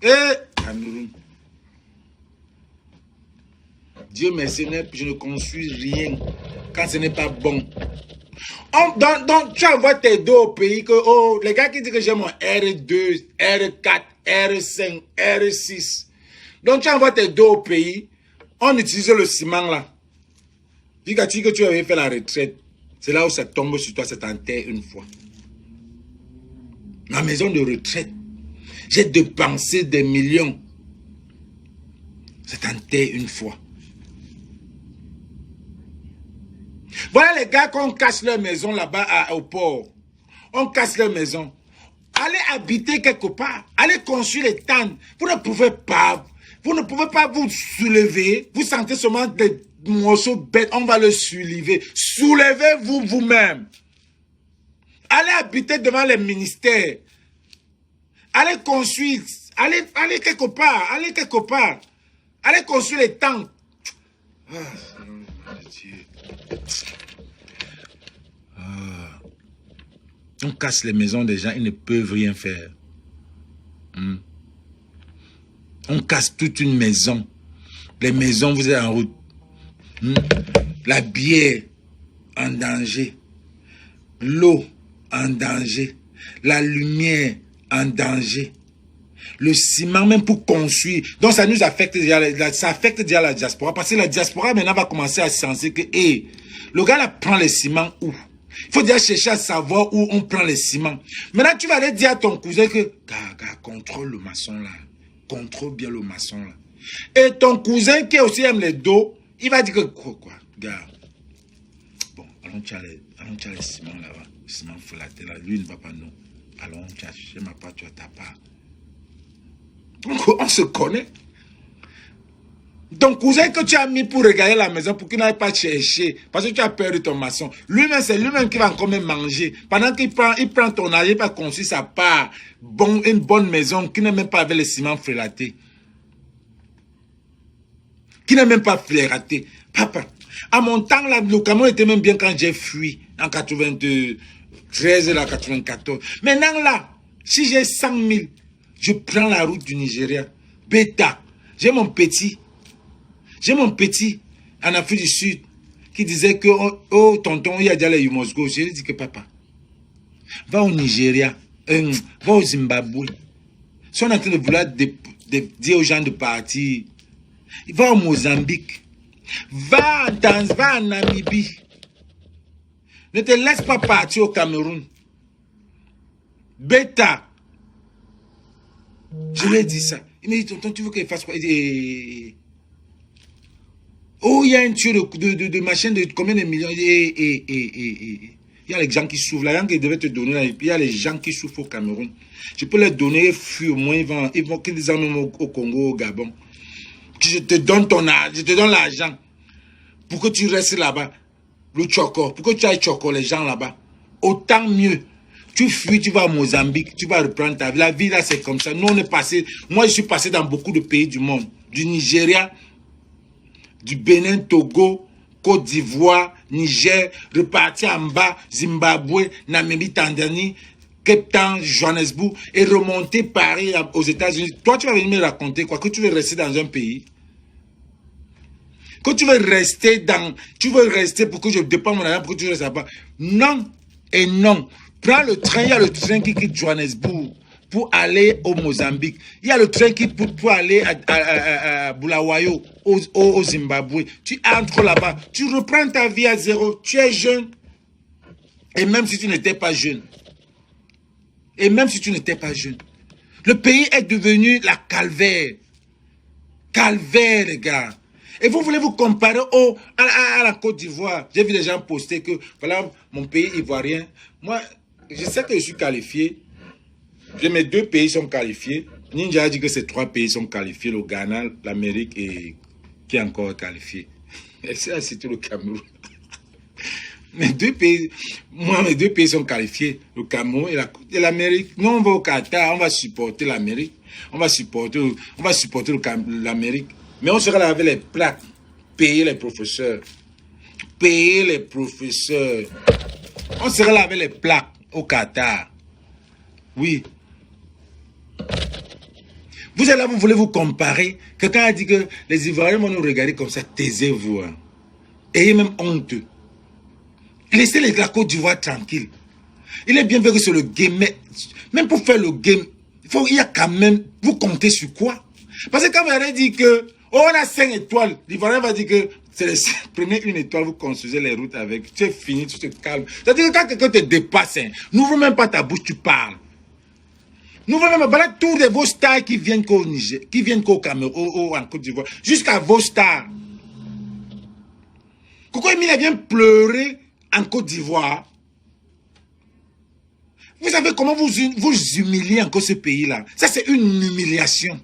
Et Cameroun. Dieu merci, je ne construis rien quand ce n'est pas bon. Donc tu envoies tes dos au pays que les gars qui disent que j'ai mon R2, R4, R5, R6. Donc tu envoies tes dos au pays, on utilise le ciment là. Dis que tu avais fait la retraite. C'est là où ça tombe sur toi, ça t'enterre une fois. Ma maison de retraite, j'ai dépensé des millions. Ça t'enterre une fois. Voilà les gars qu'on casse leur maison là-bas au port. On casse leur maison. Allez habiter quelque part. Allez construire les tentes. Vous ne pouvez pas vous soulever. Vous sentez seulement des morceaux bêtes. On va le soulever. Soulevez-vous vous-même. Allez habiter devant les ministères. Allez construire. Allez quelque part. Allez quelque part. Allez construire les tentes. On casse les maisons des gens, ils ne peuvent rien faire. On casse toute une maison. Les maisons, vous êtes en route. La bière en danger. L'eau en danger. La lumière en danger. Le ciment, même pour construire. Donc ça nous affecte déjà, ça affecte déjà la diaspora. Parce que la diaspora maintenant va commencer à sentir que, le gars là prend les ciments où? Il faut déjà chercher à savoir où on prend les ciments. Maintenant, tu vas aller dire à ton cousin que, gars, contrôle le maçon là. Contrôle bien le maçon là. Et ton cousin qui aussi aime les dos, il va dire que, quoi, gars. Bon, allons chercher les ciments là-bas. Le ciment flaté là, lui ne va pas nous. Allons chercher ma part, tu as ta part. Donc, on se connaît. Ton cousin que tu as mis pour regarder la maison, pour qu'il n'aille pas chercher, parce que tu as peur de ton maçon. Lui-même, c'est lui-même qui va encore même manger. Pendant qu'il prend ton argent, il va construire sa part. Une bonne maison, qui n'est même pas avec le ciment frélaté. Qui n'est même pas frélaté. Papa, à mon temps, là, le Cameroun était même bien quand j'ai fui, en 93 et 94. Maintenant, là, si j'ai 100 000, je prends la route du Nigeria. Bêta, j'ai mon petit en Afrique du Sud qui disait que, oh tonton, il y a déjà les Yumosgo. Je lui ai dit que papa, va au Nigeria, va au Zimbabwe. Si on est en train de vouloir de dire aux gens de partir. Va au Mozambique. Va en Namibie. Ne te laisse pas partir au Cameroun. Bêta. Je lui ai dit ça. Il m'a dit, tonton, tu veux qu'il fasse quoi? Oh, il y a un tuyau de machin de combien de millions? Il y a les gens qui souffrent. La langue qu'ils devaient te donner là, et puis il y a les gens qui souffrent au Cameroun. Je peux leur donner, au moins, ils vont qu'ils en ont au Congo, au Gabon. Je te donne ton argent, je te donne l'argent pour que tu restes là-bas. Le Tchoko, pour que tu ailles Tchoko, les gens là-bas. Autant mieux. Tu fuis, tu vas à Mozambique, tu vas reprendre ta vie. La vie là, c'est comme ça. Nous, on est passé. Moi, je suis passé dans beaucoup de pays du monde. Du Nigeria, du Bénin, Togo, Côte d'Ivoire, Niger, reparti en bas, Zimbabwe, Namibie, Tanzanie, Cape Town, Johannesburg, et remonter Paris aux États-Unis. Toi, tu vas venir me raconter quoi? Que tu veux rester dans un pays? Que tu veux rester dans... Tu veux rester pour que je dépense mon argent, pour que tu restes là-bas? Non et non. Prends le train, il y a le train qui quitte Johannesburg pour aller au Mozambique. Il y a le train qui pour aller à Bulawayo, au Zimbabwe. Tu entres là-bas, tu reprends ta vie à zéro. Tu es jeune. Et même si tu n'étais pas jeune. Et même si tu n'étais pas jeune. Le pays est devenu la calvaire. Calvaire, les gars. Et vous voulez vous comparer à la Côte d'Ivoire. J'ai vu des gens poster que, voilà, mon pays ivoirien. Moi, je sais que je suis qualifié. Mes 2 pays sont qualifiés. Ninja a dit que ces 3 pays sont qualifiés. Le Ghana, l'Amérique et qui est encore qualifié. Et ça, c'est tout le Cameroun. Mes 2 pays sont qualifiés. Le Cameroun et l'Amérique. Nous, on va au Qatar, on va supporter l'Amérique. On va supporter l'Amérique. Mais on sera là avec les plaques. Payer les professeurs. Payer les professeurs. On sera là avec les plaques au Qatar. Oui. Vous êtes là, vous voulez vous comparer. Quelqu'un a dit que les Ivoiriens vont nous regarder comme ça. Taisez-vous. Hein. Ayez même honte. Laissez la Côte d'Ivoire tranquille. Il est bien vrai que c'est le game. Mais même pour faire le game, il y a quand même... Vous comptez sur quoi? Parce que quand vous avez dit que... Oh, on a 5 étoiles. L'Ivoirien va dire que prenez 1 étoile, vous construisez les routes avec. Tu es fini, tu te calmes. C'est-à-dire que quand quelqu'un te dépasse, hein, n'ouvre même pas ta bouche, tu parles. N'ouvre même pas. Voilà tous vos stars qui viennent qu'au Niger, qui viennent qu'au Cameroun, en Côte d'Ivoire. Jusqu'à vos stars. Coco Emile vient pleurer en Côte d'Ivoire. Vous savez comment vous humiliez encore ce pays-là? Ça, c'est une humiliation.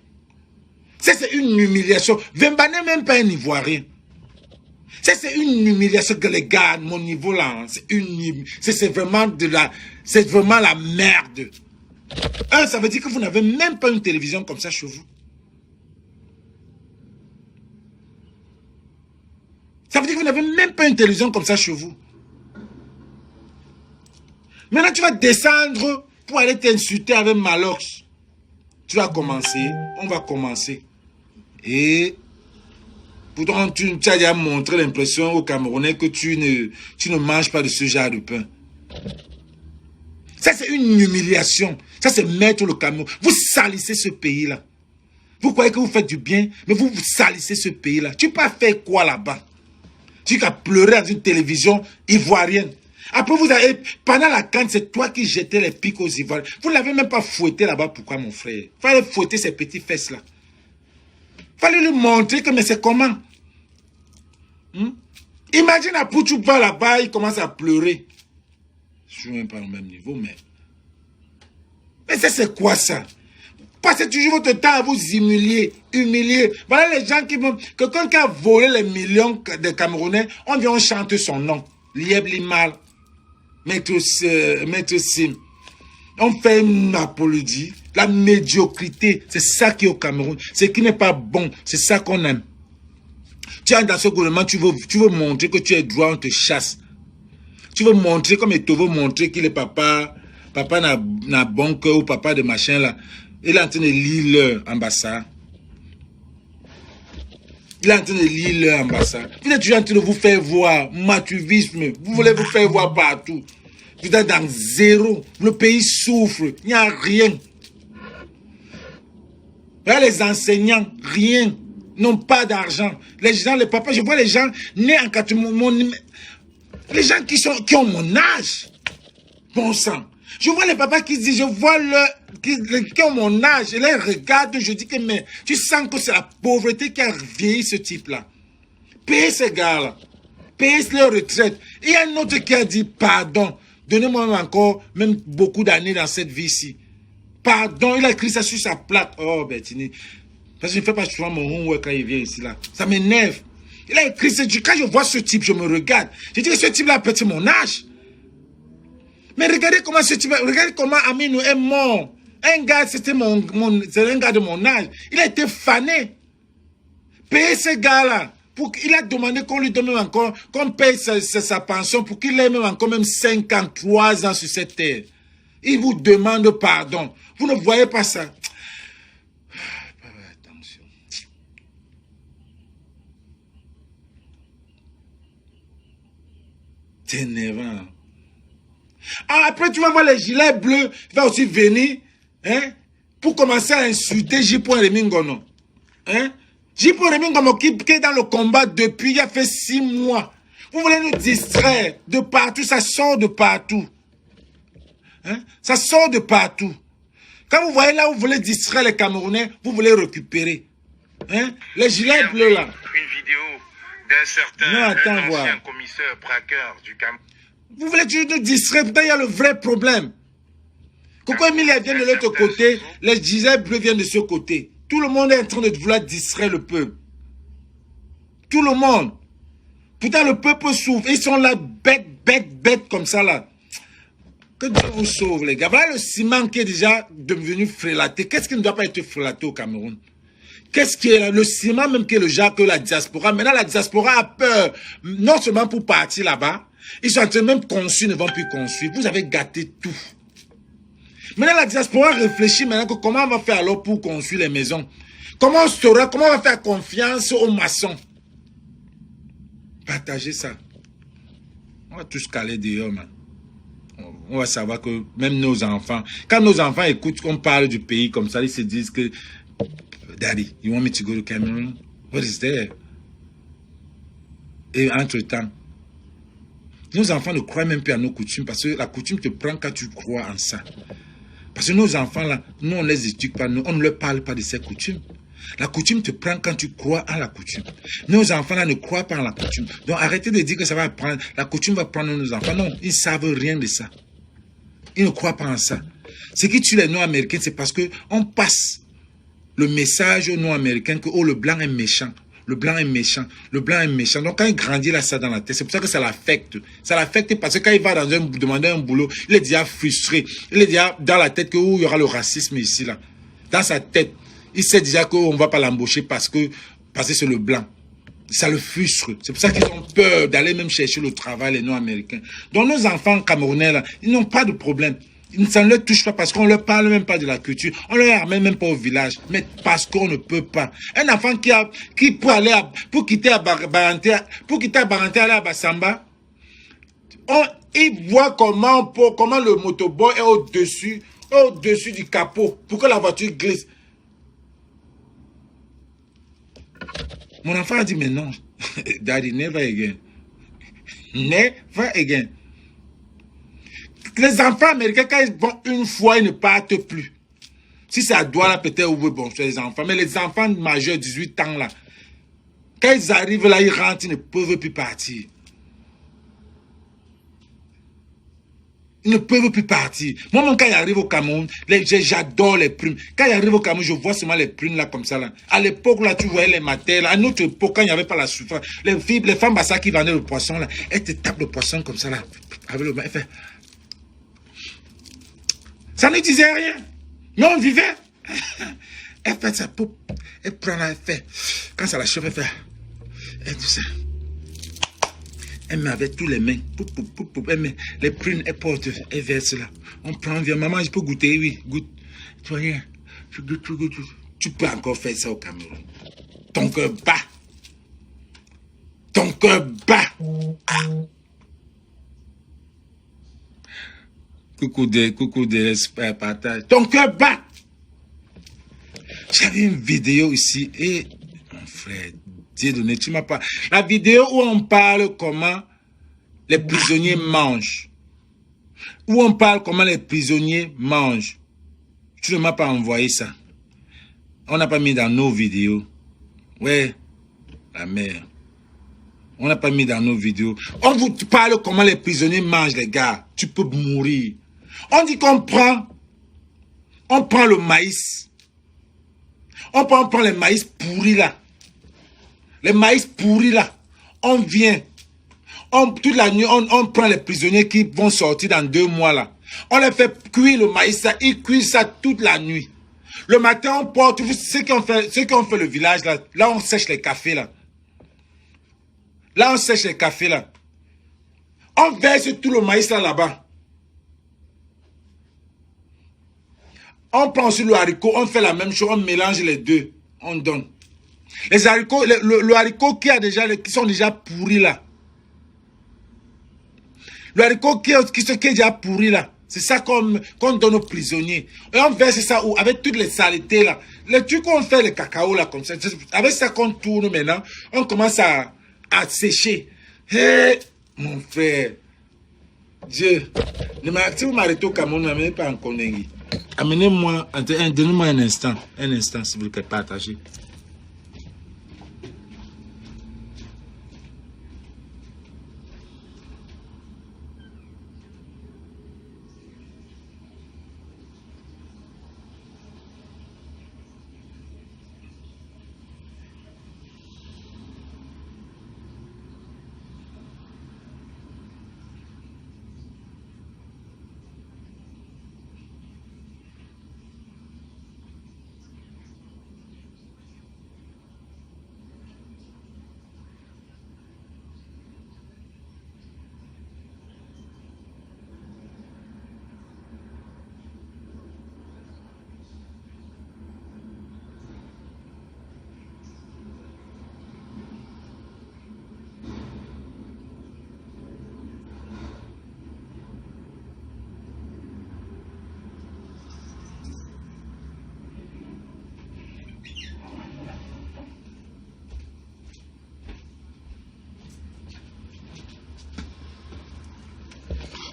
Ça, c'est une humiliation. Vemba n'est même pas un Ivoirien. Ça, c'est une humiliation que les gars, mon niveau là, c'est vraiment c'est vraiment la merde. Ça veut dire que vous n'avez même pas une télévision comme ça chez vous. Ça veut dire que vous n'avez même pas une télévision comme ça chez vous. Maintenant, tu vas descendre pour aller t'insulter avec Malox. Tu vas commencer, on va commencer. Et pourtant, tu as déjà montré l'impression aux Camerounais que tu ne manges pas de ce genre de pain. Ça, c'est une humiliation. Ça, c'est mettre le Cameroun. Vous salissez ce pays-là. Vous croyez que vous faites du bien, mais vous salissez ce pays-là. Tu peux faire quoi là-bas? Tu as pleuré dans une télévision ivoirienne. Après, pendant la canne, c'est toi qui jetais les pics aux Ivoiriens. Vous ne l'avez même pas fouetté là-bas. Pourquoi, mon frère? Il fallait fouetter ces petits fesses-là. Il fallait lui montrer que, mais c'est comment? Imagine à Pouchou va là-bas, il commence à pleurer. Je ne suis même pas au même niveau, mais... Mais c'est quoi ça? Passez toujours votre temps à vous humilier. Voilà les gens qui vont... Quelqu'un qui a volé les millions de Camerounais, on vient, on chante son nom. Lieb Limal. Maître Sim. On fait une apologie. La médiocrité, c'est ça qui est au Cameroun. Ce qui n'est pas bon, c'est ça qu'on aime. Tu es dans ce gouvernement, tu veux montrer que tu es droit, on te chasse. Tu veux montrer, comme tu veux montrer qu'il est papa n'a bon cœur ou papa de machin là. Il est en train de lire leur ambassade. Il est en train de lire leur ambassade. Vous êtes toujours en train de vous faire voir. Matuvisme. Vous voulez vous faire voir partout. Vous êtes dans zéro. Le pays souffre. Il n'y a rien. Là, les enseignants, rien, n'ont pas d'argent. Les gens, les papas, je vois les gens nés en 80, les gens qui ont mon âge. Bon sang. Je vois les papas qui disent, je vois qui ont mon âge, je les regarde, je dis que, mais tu sens que c'est la pauvreté qui a vieilli ce type-là. Payez ces gars-là. Payez leur retraite. Il y a un autre qui a dit, pardon, donnez-moi encore même beaucoup d'années dans cette vie-ci. Pardon, il a écrit ça sur sa plaque. Oh, Bertini. Parce que je ne fais pas souvent mon homework quand il vient ici, là. Ça m'énerve. Il a écrit ça. Quand je vois ce type, je me regarde. Je dis que ce type-là a peut-être mon âge. Mais regardez comment ce type, regardez comment Aminou est mort. Un gars, c'était un gars de mon âge. Il a été fané. Payez ce gars-là. Il a demandé qu'on lui donne même encore, qu'on paye sa pension pour qu'il ait même encore même 53 ans sur cette terre. Il vous demande pardon. Vous ne voyez pas ça. Attention. C'est énervant. Ah, après, tu vas voir les gilets bleus, il va aussi venir, hein, pour commencer à insulter J.P. Remingono. Hein? J.P. Remingono qui est dans le combat depuis, il a fait 6 mois. Vous voulez nous distraire de partout, ça sort de partout. Hein? Ça sort de partout. Quand vous voyez là où vous voulez distraire les Camerounais, vous voulez récupérer. Hein? Les gilets bleus là. Une vidéo d'un certain ancien commissaire braqueur du Cameroun. Vous voulez toujours nous distraire, pourtant il y a le vrai problème. Coco Emilia vient de l'autre côté, les gilets bleus viennent de ce côté. Tout le monde est en train de vouloir distraire le peuple. Tout le monde. Pourtant le peuple souffre. Ils sont là bêtes comme ça là. Que Dieu vous sauve les gars. Voilà le ciment qui est déjà devenu frélaté. Qu'est-ce qui ne doit pas être frélaté au Cameroun? Qu'est-ce qui est là? Le ciment même qui est le genre que la diaspora. Maintenant la diaspora a peur. Non seulement pour partir là-bas. Ils sont en train de même construire, ne vont plus construire. Vous avez gâté tout. Maintenant, la diaspora réfléchit maintenant que comment on va faire alors pour construire les maisons. Comment on va faire confiance aux maçons. Partagez ça. On va tous caler dehors, man. On va savoir que même nos enfants, quand nos enfants écoutent qu'on parle du pays comme ça, ils se disent que Daddy, you want me to go to Cameroon? What is there? Et entre-temps, nos enfants ne croient même plus à nos coutumes parce que la coutume te prend quand tu crois en ça. Parce que nos enfants là, nous on ne les éduque pas, on ne leur parle pas de ces coutumes. La coutume te prend quand tu crois à la coutume. Nos enfants là ne croient pas en la coutume. Donc arrêtez de dire que ça va prendre, la coutume va prendre nos enfants. Non, ils ne savent rien de ça. Ils ne croient pas en ça. Ce qui tue les Noirs-Américains, c'est parce qu'on passe le message aux Noirs-Américains que oh, le blanc est méchant. Le blanc est méchant. Le blanc est méchant. Donc, quand il grandit là, ça dans la tête, c'est pour ça que ça l'affecte. Ça l'affecte parce que quand il va demander un boulot, il est déjà frustré. Il est déjà dans la tête que il y aura le racisme ici, là. Dans sa tête, il sait déjà qu'on ne va pas l'embaucher parce que c'est le blanc. Ça le frustre. C'est pour ça qu'ils ont peur d'aller même chercher le travail, les Noirs-Américains. Donc, nos enfants camerounais, là, ils n'ont pas de problème. Ça ne leur touche pas parce qu'on ne leur parle même pas de la culture. On ne leur ramène même pas au village. Mais parce qu'on ne peut pas. Un enfant qui peut aller pour quitter Baranté, aller à Bassamba, il voit comment le motoboy est au-dessus du capot pour que la voiture glisse. Mon enfant a dit, mais non. Daddy, never again. Never again. Les enfants américains, quand ils vont une fois, ils ne partent plus. Si c'est à Douala, peut-être, oui, bon, c'est les enfants. Mais les enfants majeurs, 18 ans, là, quand ils arrivent là, ils rentrent, ils ne peuvent plus partir. Ils ne peuvent plus partir. Moi, même quand ils arrivent au Cameroun, j'adore les primes. Quand ils arrivent au Cameroun, je vois seulement les primes là, comme ça, là. À l'époque, là, tu voyais les matins, là. À notre époque, quand il n'y avait pas la souffrance, les femmes bassas qui vendaient le poisson, là, elles te tapent le poisson comme ça, là. Avec le main, elles fait... Ça ne disait rien. Mais on vivait. Elle fait sa poupe. Elle prend la, elle fait. Quand ça la chauffe, elle fait. Elle dit ça. Elle met avec tous les mains. Elle met les prunes, elle porte, elle verse là. On prend, viens, maman, je peux goûter, oui, goûte. Tu vois rien. Tu goûtes. Tu peux encore faire ça au Cameroun. Ton cœur bat. Ton cœur bat. Coucou de partage. Ton cœur bat. J'avais une vidéo ici et mon frère, Dieu donné, tu m'as pas. La vidéo où on parle comment les prisonniers mangent. Où on parle comment les prisonniers mangent. Tu ne m'as pas envoyé ça. On n'a pas mis dans nos vidéos. Ouais, la mère. On n'a pas mis dans nos vidéos. On vous parle comment les prisonniers mangent, les gars. Tu peux mourir. On dit qu'on prend le maïs. On prend les maïs pourris là. Les maïs pourris là. On vient. Toute la nuit, on prend les prisonniers qui vont sortir dans 2 mois là. On les fait cuire le maïs ça. Ils cuisent ça toute la nuit. Le matin, on porte, ceux qui ont fait le village là. Là, on sèche les cafés là. Là, on sèche les cafés là. On verse tout le maïs là-bas. On prend aussi le haricot, on fait la même chose, on mélange les deux, on donne. Les haricots, le haricot qui sont déjà pourris là. Le haricot qui est déjà pourri là. C'est ça qu'on donne aux prisonniers. Et on verse ça où, avec toutes les saletés là. Les trucs qu'on fait, le cacao là, comme ça. Avec ça qu'on tourne maintenant, on commence à sécher. Hé, mon frère. Dieu. Si vous m'arrêtez au Cameroun, ne m'amenez pas en Konengi. Amenez-moi, donnez-moi un instant, s'il vous plaît, partagez.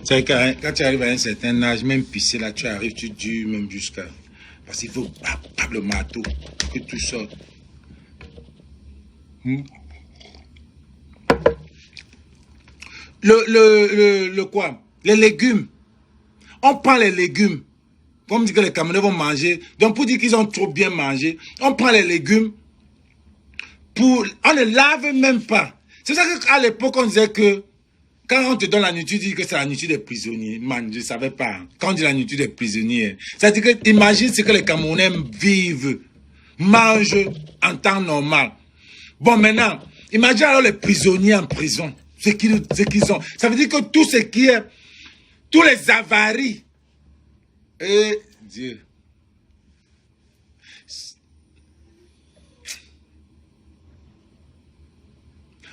C'est vrai que quand tu arrives à un certain âge, même pisser là, tu arrives, tu dures même jusqu'à... Parce qu'il faut pas le marteau, que tout sorte. Le quoi? Les légumes. On prend les légumes. Comme dit que les Camerounais vont manger. Donc pour dire qu'ils ont trop bien mangé, on prend les légumes. On ne lave même pas. C'est ça qu'à l'époque on disait que quand on te donne la nourriture, tu dis que c'est la nourriture des prisonniers. Man, je ne savais pas. Quand on dit la nourriture des prisonniers, ça veut dire que imagine ce que les Camerounais vivent, mangent en temps normal. Bon, maintenant, imagine alors les prisonniers en prison, ce qu'ils ont. Ça veut dire que tout ce qui est, tous les avaries, et Dieu.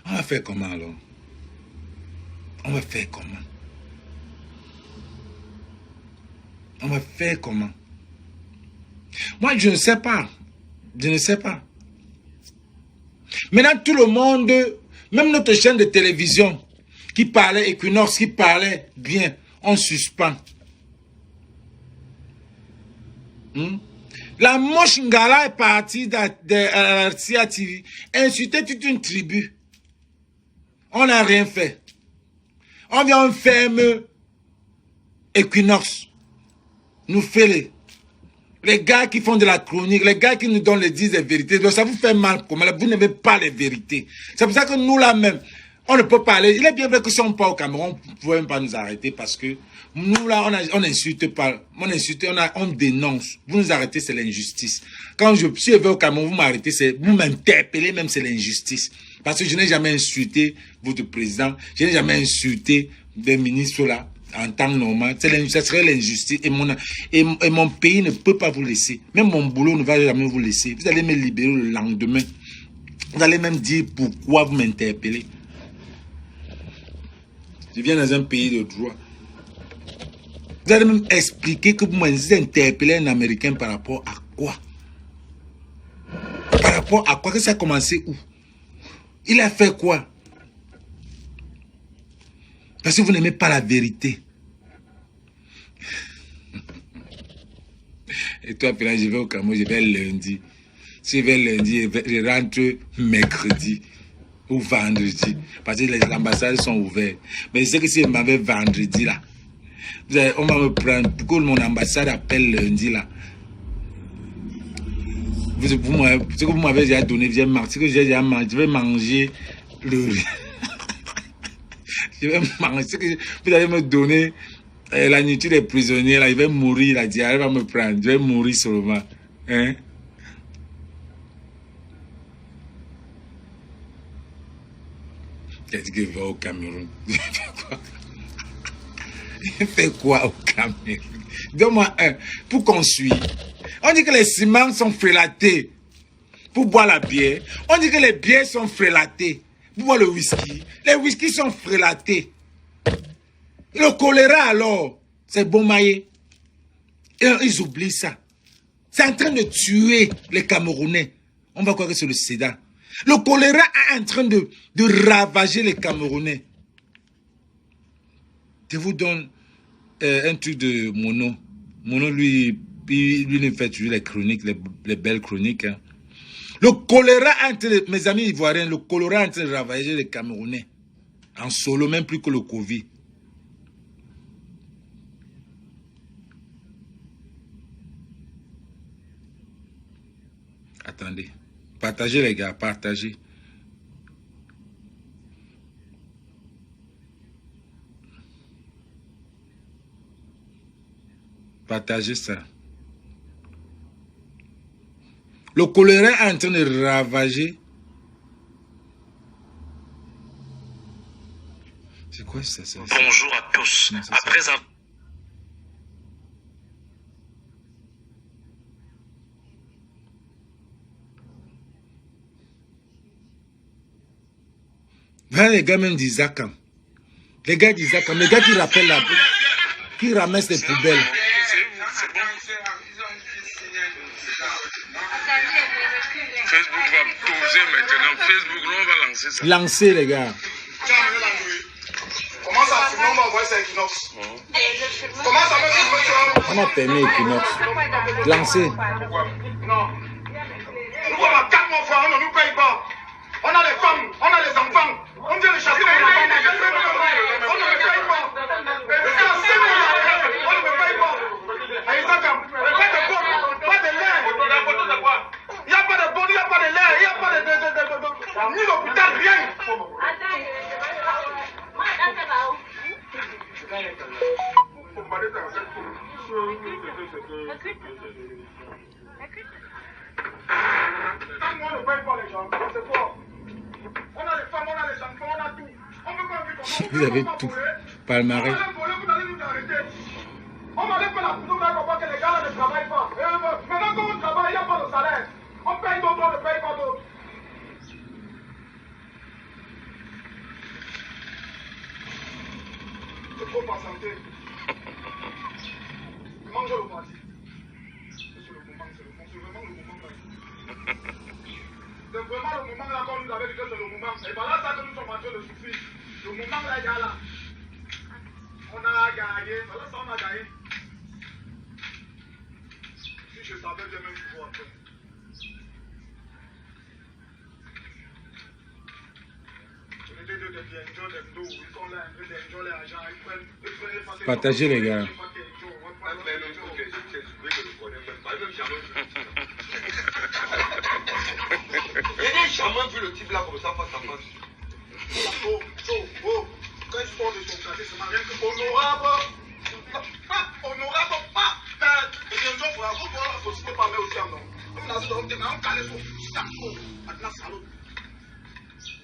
On va faire comment alors? On va faire comment? On va faire comment? Moi, je ne sais pas. Je ne sais pas. Maintenant, tout le monde, même notre chaîne de télévision, qui parlait Equinox, qui parlait bien, on suspend. La Moche Ngala est partie de RCA TV, insulter toute une tribu. On n'a rien fait. On vient, on ferme Equinox. Nous fait les gars qui font de la chronique, les gars qui nous donnent les 10 des vérités. Donc ça vous fait mal. Comme vous n'avez pas les vérités. C'est pour ça que nous là même, on ne peut pas aller. Il est bien vrai que si on part au Cameroun, on ne pouvait même pas nous arrêter parce que nous là, on n'insulte pas. On dénonce. Vous nous arrêtez, c'est l'injustice. Quand je suis au Cameroun, vous m'arrêtez, vous m'interpellez, même c'est l'injustice. Parce que je n'ai jamais insulté votre président, je n'ai jamais insulté des ministres là en temps normal. Ça serait l'injustice. Et mon pays ne peut pas vous laisser. Même mon boulot ne va jamais vous laisser. Vous allez me libérer le lendemain. Vous allez même dire pourquoi vous m'interpellez. Je viens dans un pays de droit. Vous allez même expliquer que vous m'interpellez un Américain par rapport à quoi? Par rapport à quoi que ça a commencé où? Il a fait quoi? Parce que vous n'aimez pas la vérité. Et toi, puis là, je vais au Cameroun, je vais lundi. Si je vais lundi, je rentre mercredi ou vendredi. Parce que les ambassades sont ouvertes. Mais je sais que si je m'avais vendredi là, on va me prendre. Pourquoi mon ambassade appelle lundi là? Ce que vous m'avez déjà donné, je vais manger le riz. Je vais manger ce que vous allez me donner. La nourriture des prisonniers, là, il va mourir, la diarrhée va me prendre. Je vais mourir seulement. Hein? Qu'est-ce qu'il va au Cameroun? Il fait quoi au Cameroun? Donne-moi un. Pour qu'on suive. On dit que les ciments sont frélatés pour boire la bière. On dit que les bières sont frélatées pour boire le whisky. Les whiskies sont frélatés. Le choléra alors, c'est bon maillé. Et ils oublient ça. C'est en train de tuer les Camerounais. On va croire que c'est le sida. Le choléra est en train de ravager les Camerounais. Je vous donne un truc de Mono. Mono, lui nous fait toujours les chroniques, les belles chroniques. Hein. Le choléra, mes amis ivoiriens, le choléra est en train de ravager les Camerounais. En solo, même plus que le Covid. Attendez. Partagez les gars, partagez. Partagez ça. Le choléra est en train de ravager. C'est quoi ça? Bonjour à tous. Après avoir... Voilà les gars même d'Isakam. Les gars d'Isakam, les gars qui rappellent la... qui ramassent les poubelles. Facebook va poser maintenant. Facebook, on va lancer ça. Lancer les gars. Comment ça filme? On va envoyer ça à Equinox. Comment ça va filmer? On a permis Equinox. Lancer. Non. Nous sommes à 4 mois fois, on ne nous paye pas. On a les femmes, on a les enfants. On vient les chasser, on ne me paye pas. C'est à 6 mois, on ne me paye pas. À Isakam, pas de bon, pas de lait. Il n'y a pas de bon, il n'y a pas de lait, il n'y a pas de ni l'hôpital, rien. On ne paye pas les gens, c'est quoi? On a les femmes, on a les enfants, on a tout. On peut pas vivre. Vous avez tout. Palmarès. On va aller faire la prison, on va que les gars là ne travaillent pas. Maintenant, quand on travaille, il n'y a pas de salaire. On paye d'autres, on ne paye pas d'autres. C'est trop patienter. Mange le parti. C'est le moment, c'est vraiment le moment là. C'est vraiment le moment là qu'on nous avait dit que c'est le moment. Et voilà ça que nous sommes en train de souffrir. Le moment là, il y a là. On a gagné. Voilà ça, on a gagné. Si je savais bien même pouvoir après. Partagez les gars. J'ai jamais vu le type là comme ça face à face. Quand il sort de son quartier, c'est rien que honorable. Honorable, pas. Et les gens pour avoir la société pas mais aussi non. Comme dans ce domaine, on calait son staff. Maintenant, salaud.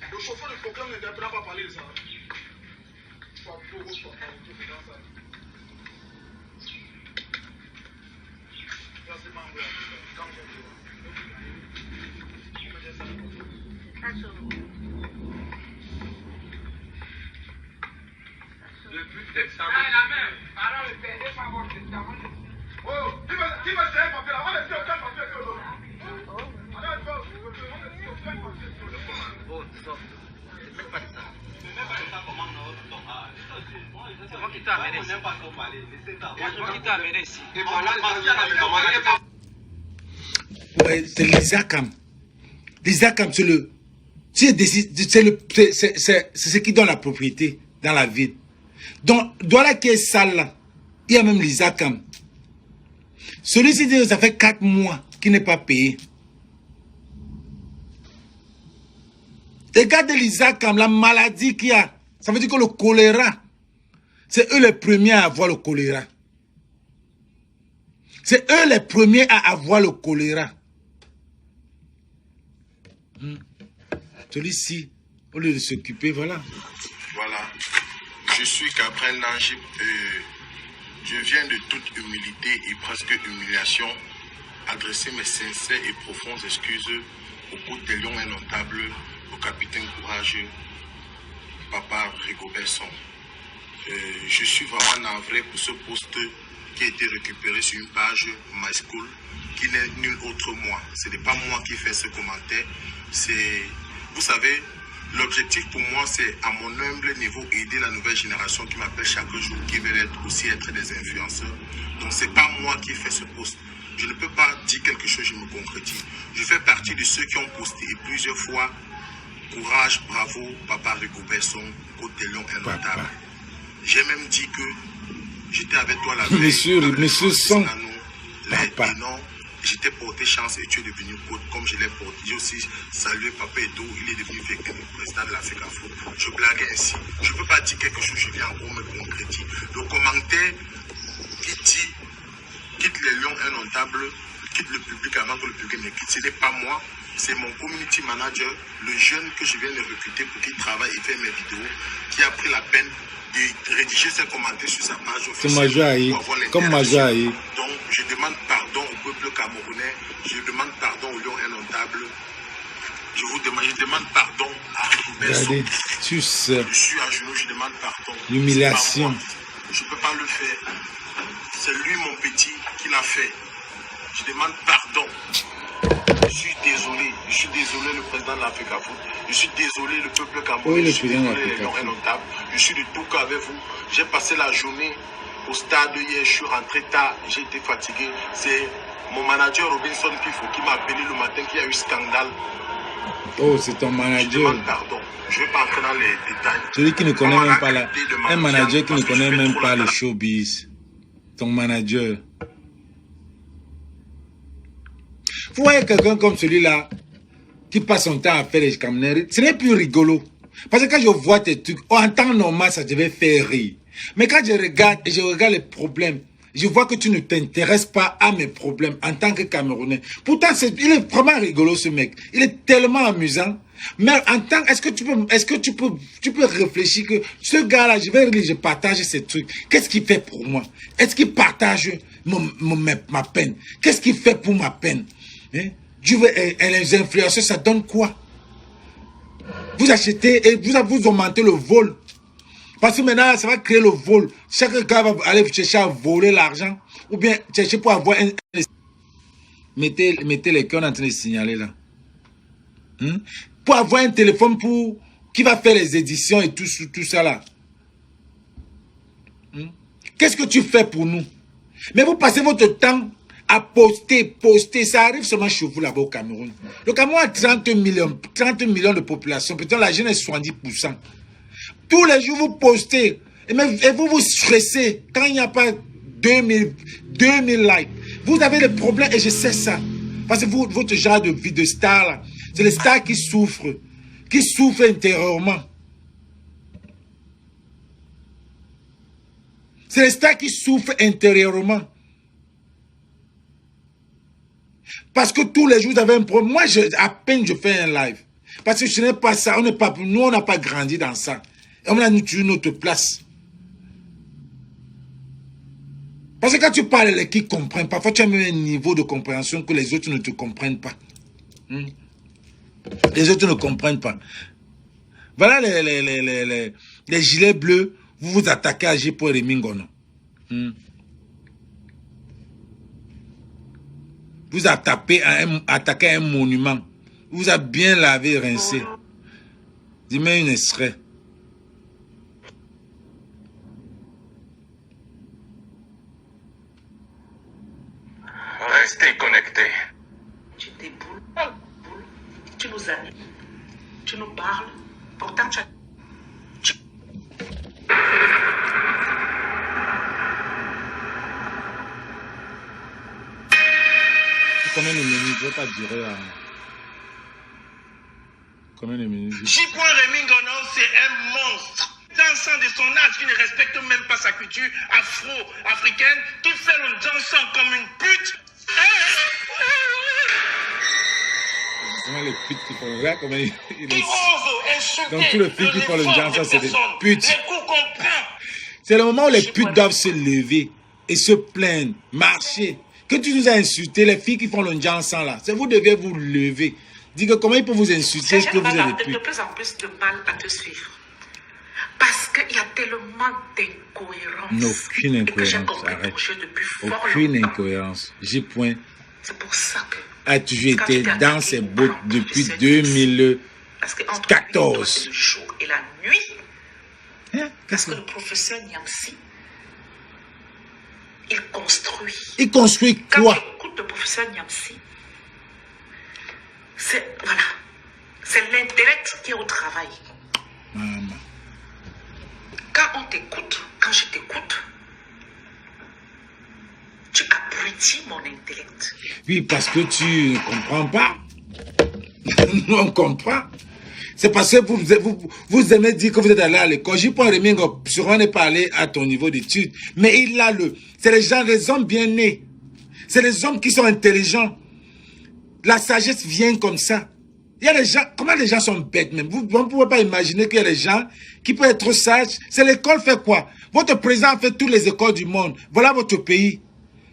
Le chauffeur du programme ne devrait pas parler de ça. Soit pour vous, soit pour vous, c'est dans ça. Ça, c'est pas un vrai. Quand j'ai dit, depuis décembre. Ah, la même. Alors, le PD pas avoir testament. Oh, qui veut faire un papier là? On ne fait aucun papier que l'autre. Alors, il faut. t'a amené ici? Qui t'a amené ici? Ouais, c'est l'Isakam. L'Isakam, c'est ce qui donne la propriété dans la ville. Donc, dans la caisse sale là, il y a même l'Isakam. Celui-ci dit que ça fait 4 mois qu'il n'est pas payé. Regardez l'Isakam, la maladie qu'il y a. Ça veut dire que le choléra, c'est eux les premiers à avoir le choléra. C'est eux les premiers à avoir le choléra. Celui-ci, au lieu de s'occuper, voilà. Voilà. Je suis Gabriel Nangib. Je viens de toute humilité et presque humiliation adresser mes sincères et profondes excuses au coup des lions indomptables, au capitaine courageux, Papa Rigobert Song. Je suis vraiment navré pour ce poste qui a été récupéré sur une page My School, qui n'est nul autre moi. Ce n'est pas moi qui fais ce commentaire. Vous savez, l'objectif pour moi, c'est à mon humble niveau aider la nouvelle génération qui m'appelle chaque jour, qui veut aussi être des influenceurs. Donc c'est pas moi qui fais ce post. Je ne peux pas dire quelque chose, je me concrétise. Je fais partie de ceux qui ont posté plusieurs fois courage, bravo, Papa Rigobert Song, Côte des Lions indomptables. J'ai même dit que j'étais avec toi la veille. Monsieur Song, Papa. J'étais porté chance et tu es devenu côte comme je l'ai porté. J'ai aussi salué Papa Edo, il est devenu président de l'Afrique Afro. Je blague ainsi. Je ne peux pas dire quelque chose, je viens encore me concrétiser. Le commentaire qui dit quitte les lions indomptables, quitte le public avant que le public me quitte, ce n'est pas moi, c'est mon community manager, le jeune que je viens de recruter pour qu'il travaille et fait mes vidéos, qui a pris la peine de rédiger ses commentaires sur sa page officielle. Comme Majaï. Donc, je demande pardon au peuple camerounais, je demande pardon aux lions indomptables, je demande pardon à Rigobert Song. Je suis à genoux, je demande pardon. L'humiliation. Je ne peux pas le faire. C'est lui, mon petit, qui l'a fait. Je demande pardon. Je suis désolé le président de l'Afrique Afro. Je suis désolé le peuple camerounais. Je suis désolé les lions indomptables. Je suis de tout cœur avec vous. J'ai passé la journée au stade hier, je suis rentré tard, j'ai été fatigué. C'est mon manager Robinson Pifo qui m'a appelé le matin qu'il y a eu scandale. Oh, c'est ton manager. Je demande pardon. Je ne vais pas entrer dans les détails. Celui qui ne connaît même pas un manager qui ne connaît même pas le showbiz. Ton manager. Vous voyez quelqu'un comme celui-là qui passe son temps à faire les caméras, ce n'est plus rigolo. Parce que quand je vois tes trucs, en temps normal, ça devait faire rire. Mais quand je regarde les problèmes, je vois que tu ne t'intéresses pas à mes problèmes en tant que Camerounais. Pourtant, il est vraiment rigolo ce mec. Il est tellement amusant. Mais en tant, est-ce que tu peux réfléchir que ce gars-là, je partage ces trucs. Qu'est-ce qu'il fait pour moi? Est-ce qu'il partage ma peine? Qu'est-ce qu'il fait pour ma peine? Hein? Les influenceurs, ça donne quoi? Vous achetez et vous augmentez le vol. Parce que maintenant, ça va créer le vol. Chaque gars va aller chercher à voler l'argent. Ou bien chercher pour avoir un... Mettez les cœurs en train de signaler là. Pour avoir un téléphone qui va faire les éditions et tout ça là. Qu'est-ce que tu fais pour nous? Mais vous passez votre temps à poster. Ça arrive seulement chez vous là-bas au Cameroun. Le Cameroun a 30 millions de population. Peut-être la jeune est 70%. Tous les jours, vous postez. Et vous vous stressez quand il n'y a pas 2000 likes. Vous avez des problèmes et je sais ça. Parce que votre genre de vie de star, là, c'est les stars qui souffrent intérieurement. C'est les stars qui souffrent intérieurement. Parce que tous les jours, vous avez un problème. Moi, à peine je fais un live. Parce que je n'ai pas ça. Nous, on n'a pas grandi dans ça. Et on a tué notre place. Parce que quand tu parles les qui comprennent, parfois tu as même un niveau de compréhension que les autres ne te comprennent pas. Les autres ne comprennent pas. Voilà les gilets bleus, vous vous attaquez à J. Paul et Mingono. Vous attaquez à un monument. Vous avez bien lavé et rincé. Dis-moi une extrait. rester connecté. Tu déboules, tu nous animes, tu nous parles, pourtant tu as... Combien de minutes? Je ne vais pas durer là. Combien de minutes? J.Rémy Ngono, c'est un monstre. Dansant de son âge qui ne respecte même pas sa culture afro-africaine, qui fait le dansant comme une pute. C'est vraiment les putes qui font. Regarde comment il Qui ose insulter. Donc tous les filles qui font le dansant, c'est des putes. Les coups qu'on prend. C'est le moment où les putes doivent se lever et se plaindre, marcher. Que tu nous as insulté, les filles qui font le dansant là, c'est vous devez vous lever. Dis que comment ils peuvent vous insulter que vous êtes des putes. De plus en plus de mal à te suivre. Parce qu'il y a tellement d'incohérences. Aucune incohérence, arrête. Aucune incohérence. J. C'est pour ça que... a toujours été dans ses bottes depuis 2014. Parce qu'entre le jour et la nuit, parce que le professeur Niamsi, il construit. Il construit quoi? Quand tu écoutes le professeur Niamsi, c'est voilà, c'est l'intellect qui est au travail. Maman. Quand on t'écoute, quand je t'écoute, tu abrutis mon intellect. Oui, parce que tu ne comprends pas. Nous, on comprend. C'est parce que vous aimez dire que vous êtes allé à l'école. J.Rémy Ngono sûrement n'est pas allé à ton niveau d'études. Mais il a c'est les gens, les hommes bien nés. C'est les hommes qui sont intelligents. La sagesse vient comme ça. Il y a des gens, comment les gens sont bêtes même. Vous ne pouvez pas imaginer qu'il y a des gens qui peuvent être trop sages. C'est l'école fait quoi? Votre président a fait toutes les écoles du monde. Voilà votre pays.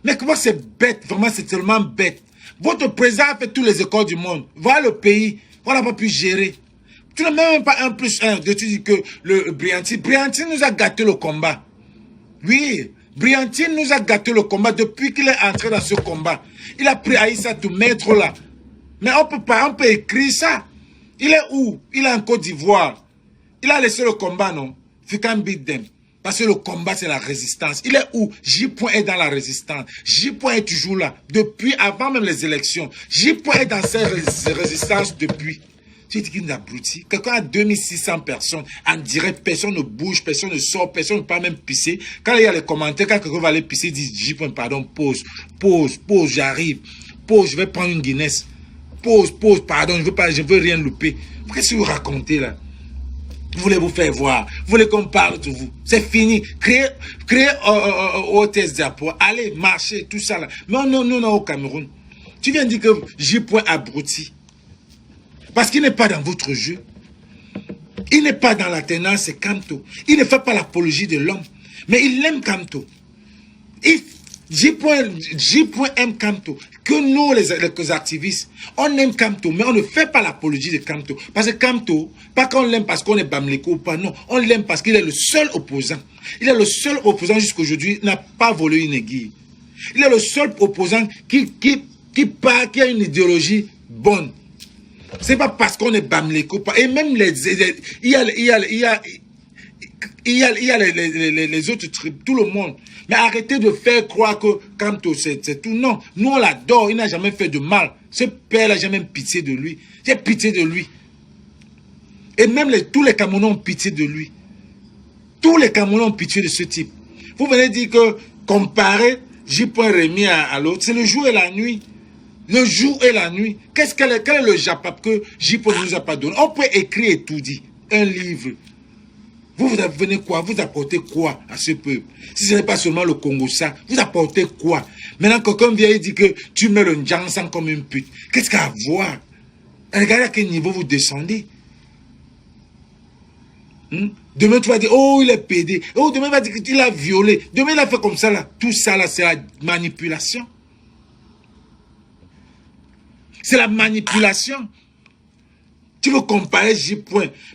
Mais comment c'est bête, vraiment c'est tellement bête. Votre président a fait toutes les écoles du monde. Voilà le pays. Voilà pas pu gérer. Tu n'as même pas 1+1. Tu dis que le Briantine nous a gâté le combat. Oui, Briantine nous a gâté le combat depuis qu'il est entré dans ce combat. Il a pris Aïssa tout mettre là. Mais on peut pas, on peut écrire ça. Il est où? Il est en Côte d'Ivoire. Il a laissé le combat, non? You can beat them. Parce que le combat, c'est la résistance. Il est où? J. est dans la résistance. J. est toujours là. Depuis, avant même les élections. J. est dans cette résistance depuis. Tu dis qu'il est abruti. Quelqu'un a 2600 personnes. En direct, personne ne bouge, personne ne sort, personne ne peut pas même pisser. Quand il y a les commentaires, quand quelqu'un va aller pisser, il dit J. pardon, pause, j'arrive. Pause, je vais prendre une Guinness. Pause, pardon, je veux rien louper. Qu'est-ce que vous racontez là? Vous voulez vous faire voir. Vous voulez qu'on parle de vous. C'est fini. Créez hôtesse diapo. Allez, marchez, tout ça là. Mais non, au Cameroun. Tu viens de dire que J. abruti. Parce qu'il n'est pas dans votre jeu. Il n'est pas dans la tenance Kamto. Il ne fait pas l'apologie de l'homme. Mais il aime Kamto. J. aime Kamto. Que nous, les activistes, on aime Kamto, mais on ne fait pas l'apologie de Kamto. Parce que Kamto, pas qu'on l'aime parce qu'on est Bamleko ou pas, non. On l'aime parce qu'il est le seul opposant. Il est le seul opposant jusqu'à aujourd'hui n'a pas volé une aiguille. Il est le seul opposant qui a une idéologie bonne. C'est pas parce qu'on est Bamleko. Et même il y a les autres tribus, tout le monde. Mais arrêtez de faire croire que Kamto, c'est tout. Non, nous on l'adore, il n'a jamais fait de mal. Ce père-là, j'ai même pitié de lui. J'ai pitié de lui. Et même tous les Camerounais ont pitié de lui. Tous les Camerounais ont pitié de ce type. Vous venez dire que comparer J.Rémy à l'autre, c'est le jour et la nuit. Le jour et la nuit. Quel est le japap que J. ne nous a pas donné? On peut écrire et tout dire. Un livre. Vous venez quoi? Vous apportez quoi à ce peuple? Si ce n'est pas seulement le Congo, ça, vous apportez quoi? Maintenant, quelqu'un vient et dit que tu mets le Ndjansan comme une pute. Qu'est-ce qu'il y a à voir? Regardez à quel niveau vous descendez. Demain, tu vas dire, oh, il est pédé. Oh, demain, il va dire qu'il a violé. Demain, il a fait comme ça, là. Tout ça, là, c'est la manipulation. C'est la manipulation. Tu veux comparer J.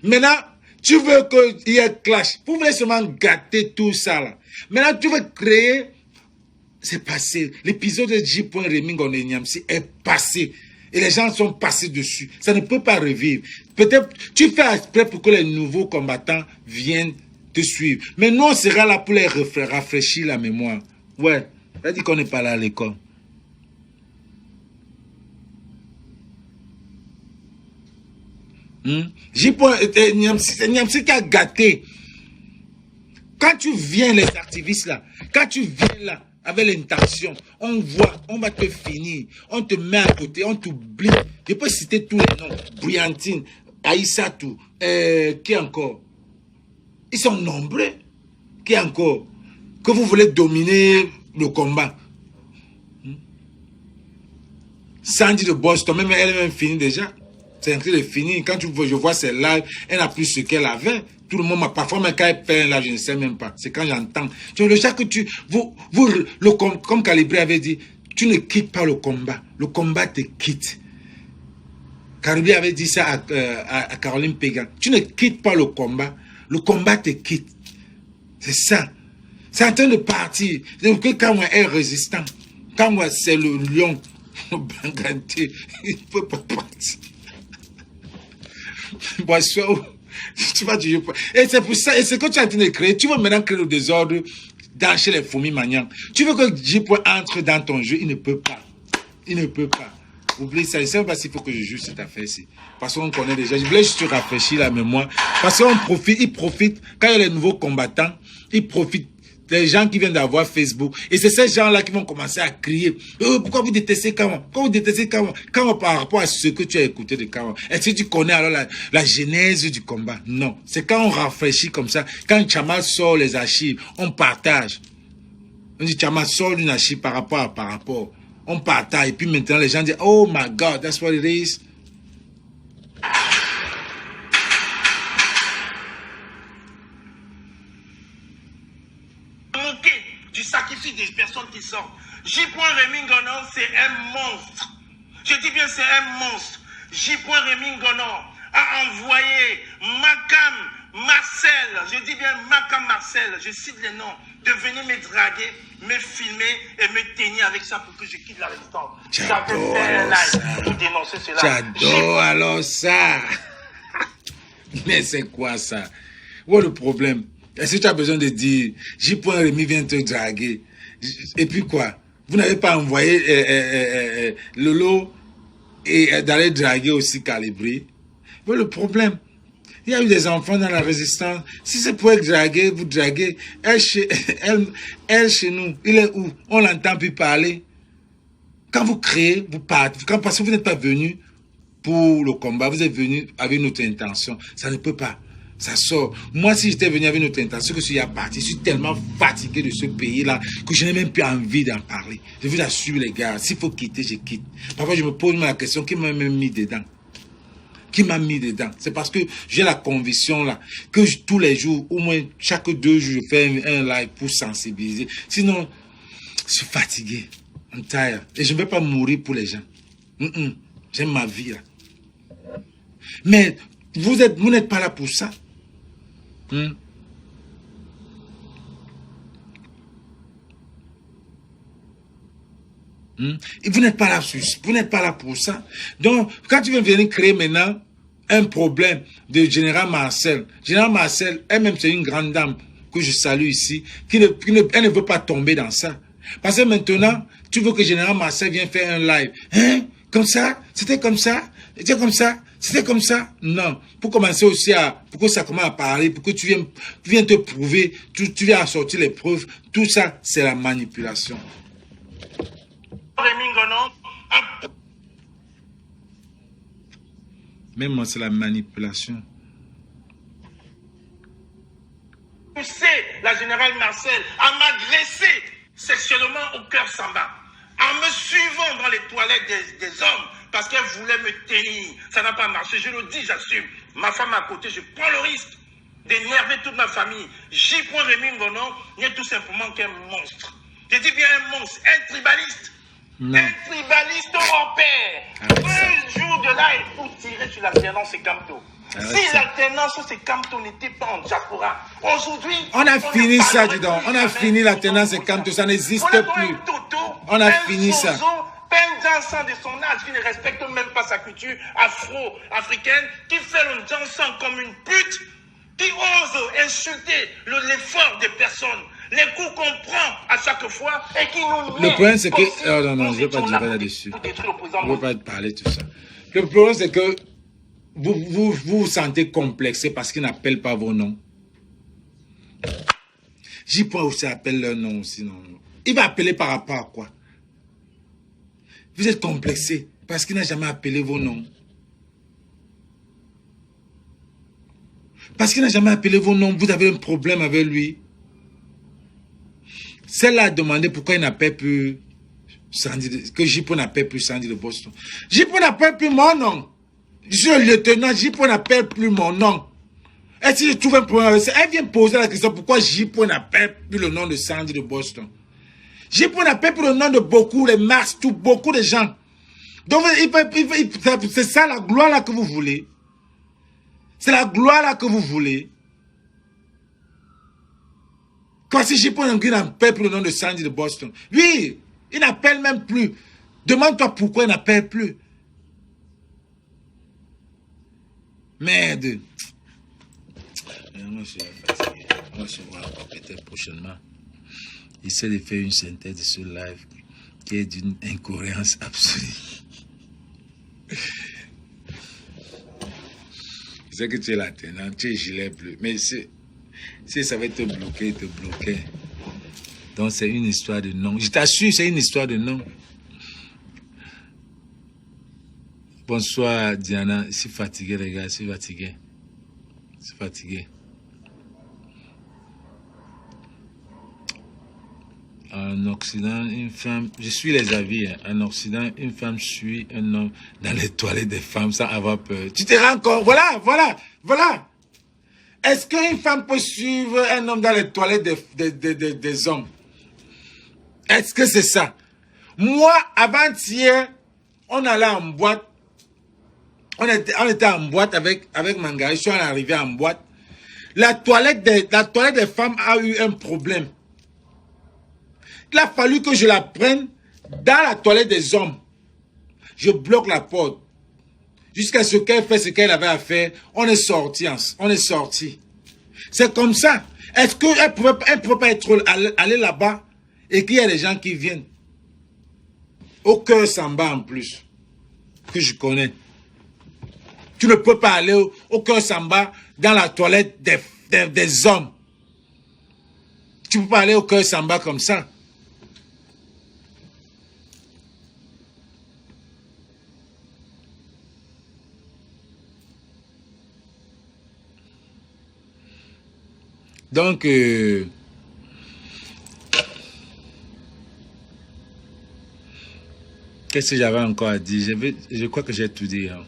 Maintenant, tu veux qu'il y ait clash. Vous voulez seulement gâter tout ça là. Maintenant, tu veux créer... C'est passé. L'épisode de J.Rémy Ngono Niamsi est passé. Et les gens sont passés dessus. Ça ne peut pas revivre. Peut-être tu fais exprès pour que les nouveaux combattants viennent te suivre. Mais nous, on sera là pour les rafraîchir la mémoire. Ouais. Ça dit qu'on n'est pas là à l'école. Niamsi qui a gâté. Quand tu viens, les activistes là, quand tu viens là, avec l'intention, on voit, on va te finir, on te met à côté, on t'oublie. Je peux citer tous les noms. Briantine, Aïssatou, qui encore? Ils sont nombreux. Qui encore? Que vous voulez dominer le combat. Sandy de Boston, même elle-même finie déjà. C'est en train de finir. Quand je vois ses lives, elle n'a plus ce qu'elle avait. Tout le monde m'a parfois, mais quand elle fait un live, je ne sais même pas. C'est quand j'entends. Tu vois, le chat que comme Calibré avait dit, tu ne quittes pas le combat. Le combat te quitte. Calibré avait dit ça à Caroline Pégan. Tu ne quittes pas le combat te quitte. C'est ça. C'est en train de partir. Donc, quand moi, elle est résistant, quand moi, c'est le lion, le banganté, il ne peut pas partir. Tu vas toujours pas. Et c'est pour ça, et c'est ce que tu es en train de créer. Tu veux maintenant créer le désordre chez les fourmis maniants. Tu veux que J-Point entre dans ton jeu, il ne peut pas. Il ne peut pas. Oublie ça. Je ne sais pas s'il faut que je juge cette affaire-ci. Parce qu'on connaît déjà. Je voulais juste rafraîchir la mémoire. Parce qu'on profite, ils profitent. Quand il y a les nouveaux combattants, ils profitent des gens qui viennent d'avoir Facebook. Et c'est ces gens-là qui vont commencer à crier. Pourquoi vous détestez Kawa? Pourquoi vous détestez Kawa? Kawa par rapport à ce que tu as écouté de Kawa. Est-ce que tu connais alors la genèse du combat? Non. C'est quand on rafraîchit comme ça. Quand Chama sort les archives, on partage. On dit Chama sort une archive par rapport. On partage. Et puis maintenant, les gens disent, oh my God, that's what it is. Du sacrifice des personnes qui sortent. J.Rémy Ngonon, c'est un monstre. Je dis bien, c'est un monstre. J.Rémy Ngonon a envoyé Makam Marcel, je dis bien Makam Marcel, je cite les noms, de venir me draguer, me filmer et me tenir avec ça pour que je quitte la résistance. J'adore alors ça. Pour dénoncer cela. J'adore alors ça. Mais c'est quoi ça? Où est le problème? Est-ce que tu as besoin de dire, J.Rémy vient te draguer? Et puis quoi? Vous n'avez pas envoyé Lolo et d'aller draguer aussi Calibré? Où est le problème? Il y a eu des enfants dans la résistance. Si c'est pour être dragué, vous draguez. Elle chez nous, il est où? On l'entend plus parler. Quand vous créez, vous partez. Parce que vous n'êtes pas venu pour le combat, vous êtes venu avec notre intention. Ça ne peut pas. Ça sort. Moi, si j'étais venu avec notre intention, que je suis parti, je suis tellement fatigué de ce pays-là que je n'ai même plus envie d'en parler. Je vous assure, les gars, s'il faut quitter, je quitte. Parfois, je me pose la question, qui m'a même mis dedans? Qui m'a mis dedans? C'est parce que j'ai la conviction, là, que tous les jours, au moins chaque 2 jours, je fais un live pour sensibiliser. Sinon, je suis fatigué. I'm tired. Et je ne vais pas mourir pour les gens. J'aime ma vie, là. Mais vous n'êtes pas là pour ça. Et vous n'êtes pas là pour ça. Donc, quand tu viens venir créer maintenant un problème de Général Marcel, elle-même c'est une grande dame que je salue ici, elle ne veut pas tomber dans ça. Parce que maintenant, tu veux que Général Marcel vienne faire un live. Hein? Comme ça? C'était comme ça? C'était comme ça? C'était comme ça? Non. Pour commencer aussi pour que ça commence à parler, pour que tu viennes te prouver, tu viens à sortir les preuves, tout ça, c'est la manipulation. Même moi, c'est la manipulation. Poussé la générale Marcel à m'agresser sexuellement au cœur Samba, en me suivant dans les toilettes des hommes, parce qu'elle voulait me tenir. Ça n'a pas marché, je le dis, j'assume. Ma femme à côté, je prends le risque d'énerver toute ma famille. J.Rémy Ngonon n'est tout simplement qu'un monstre. Je dis bien un monstre, un tribaliste. Non. Un tribaliste européen. Un jour de là, il faut tirer sur l'alternance et Camto. Si l'alternance et Camto n'était pas en diaspora, aujourd'hui... On a fini ça, dis donc. On a fini l'alternance et Camto, ça n'existe plus. On a fini ça. Un dansant de son âge qui ne respecte même pas sa culture afro-africaine, qui fait le dansant comme une pute, qui ose insulter l'effort des personnes, les coups qu'on prend à chaque fois et qui nous met... Le problème c'est que... Oh non, je ne vais pas dire là-dessus. Je ne vais pas te parler de tout ça. Le problème c'est que vous sentez complexé parce qu'ils n'appellent pas vos noms. J'y peux aussi appeler leur nom aussi. Non. Il va appeler par rapport à quoi? Vous êtes complexé parce qu'il n'a jamais appelé vos noms. Parce qu'il n'a jamais appelé vos noms, vous avez un problème avec lui. Celle-là a demandé pourquoi il n'appelle plus Sandy, que Jipo n'appelle plus Sandy de Boston. Jipo n'appelle plus mon nom. Je suis le lieutenant, Jipo n'appelle plus mon nom. Et si je trouve un problème avec ça, elle vient poser la question pourquoi Jipo n'appelle plus le nom de Sandy de Boston. Jipo n'appelle plus le nom de beaucoup, les Mars, beaucoup de gens. Donc, c'est ça la gloire là que vous voulez. C'est la gloire là que vous voulez. Quand si Jipo n'appelle plus le nom de Sandy de Boston. Oui, il n'appelle même plus. Demande-toi pourquoi il n'appelle plus. Merde. Moi, je suis fatigué. On va se voir peut-être prochainement. J'essaie de faire une synthèse de ce live qui est d'une incohérence absolue. Je sais que tu es là, tu es gilet bleu. Mais si ça va te bloquer, te bloquer. Donc c'est une histoire de nom. Je t'assure, c'est une histoire de nom. Bonsoir Diana. Je suis fatigué les gars, je suis fatigué. Je suis fatigué. En Occident, une femme... Je suis les avis. Hein. En Occident, une femme suit un homme dans les toilettes des femmes sans avoir peur. Tu te rends compte? Voilà. Est-ce qu'une femme peut suivre un homme dans les toilettes des hommes? Est-ce que c'est ça? Moi, avant-hier, on allait en boîte. On était en boîte avec Mangari. Je suis arrivé en boîte. La toilette des femmes a eu un problème. Il a fallu que je la prenne dans la toilette des hommes. Je bloque la porte. Jusqu'à ce qu'elle fait ce qu'elle avait à faire. On est sorti. C'est comme ça. Est-ce qu'elle ne pouvait pas être aller là-bas et qu'il y a des gens qui viennent? Au cœur Samba en plus. Que je connais. Tu ne peux pas aller au cœur Samba dans la toilette des hommes. Tu ne peux pas aller au cœur Samba comme ça. Donc, qu'est-ce que j'avais encore à dire? Je crois que j'ai tout dit. Hein.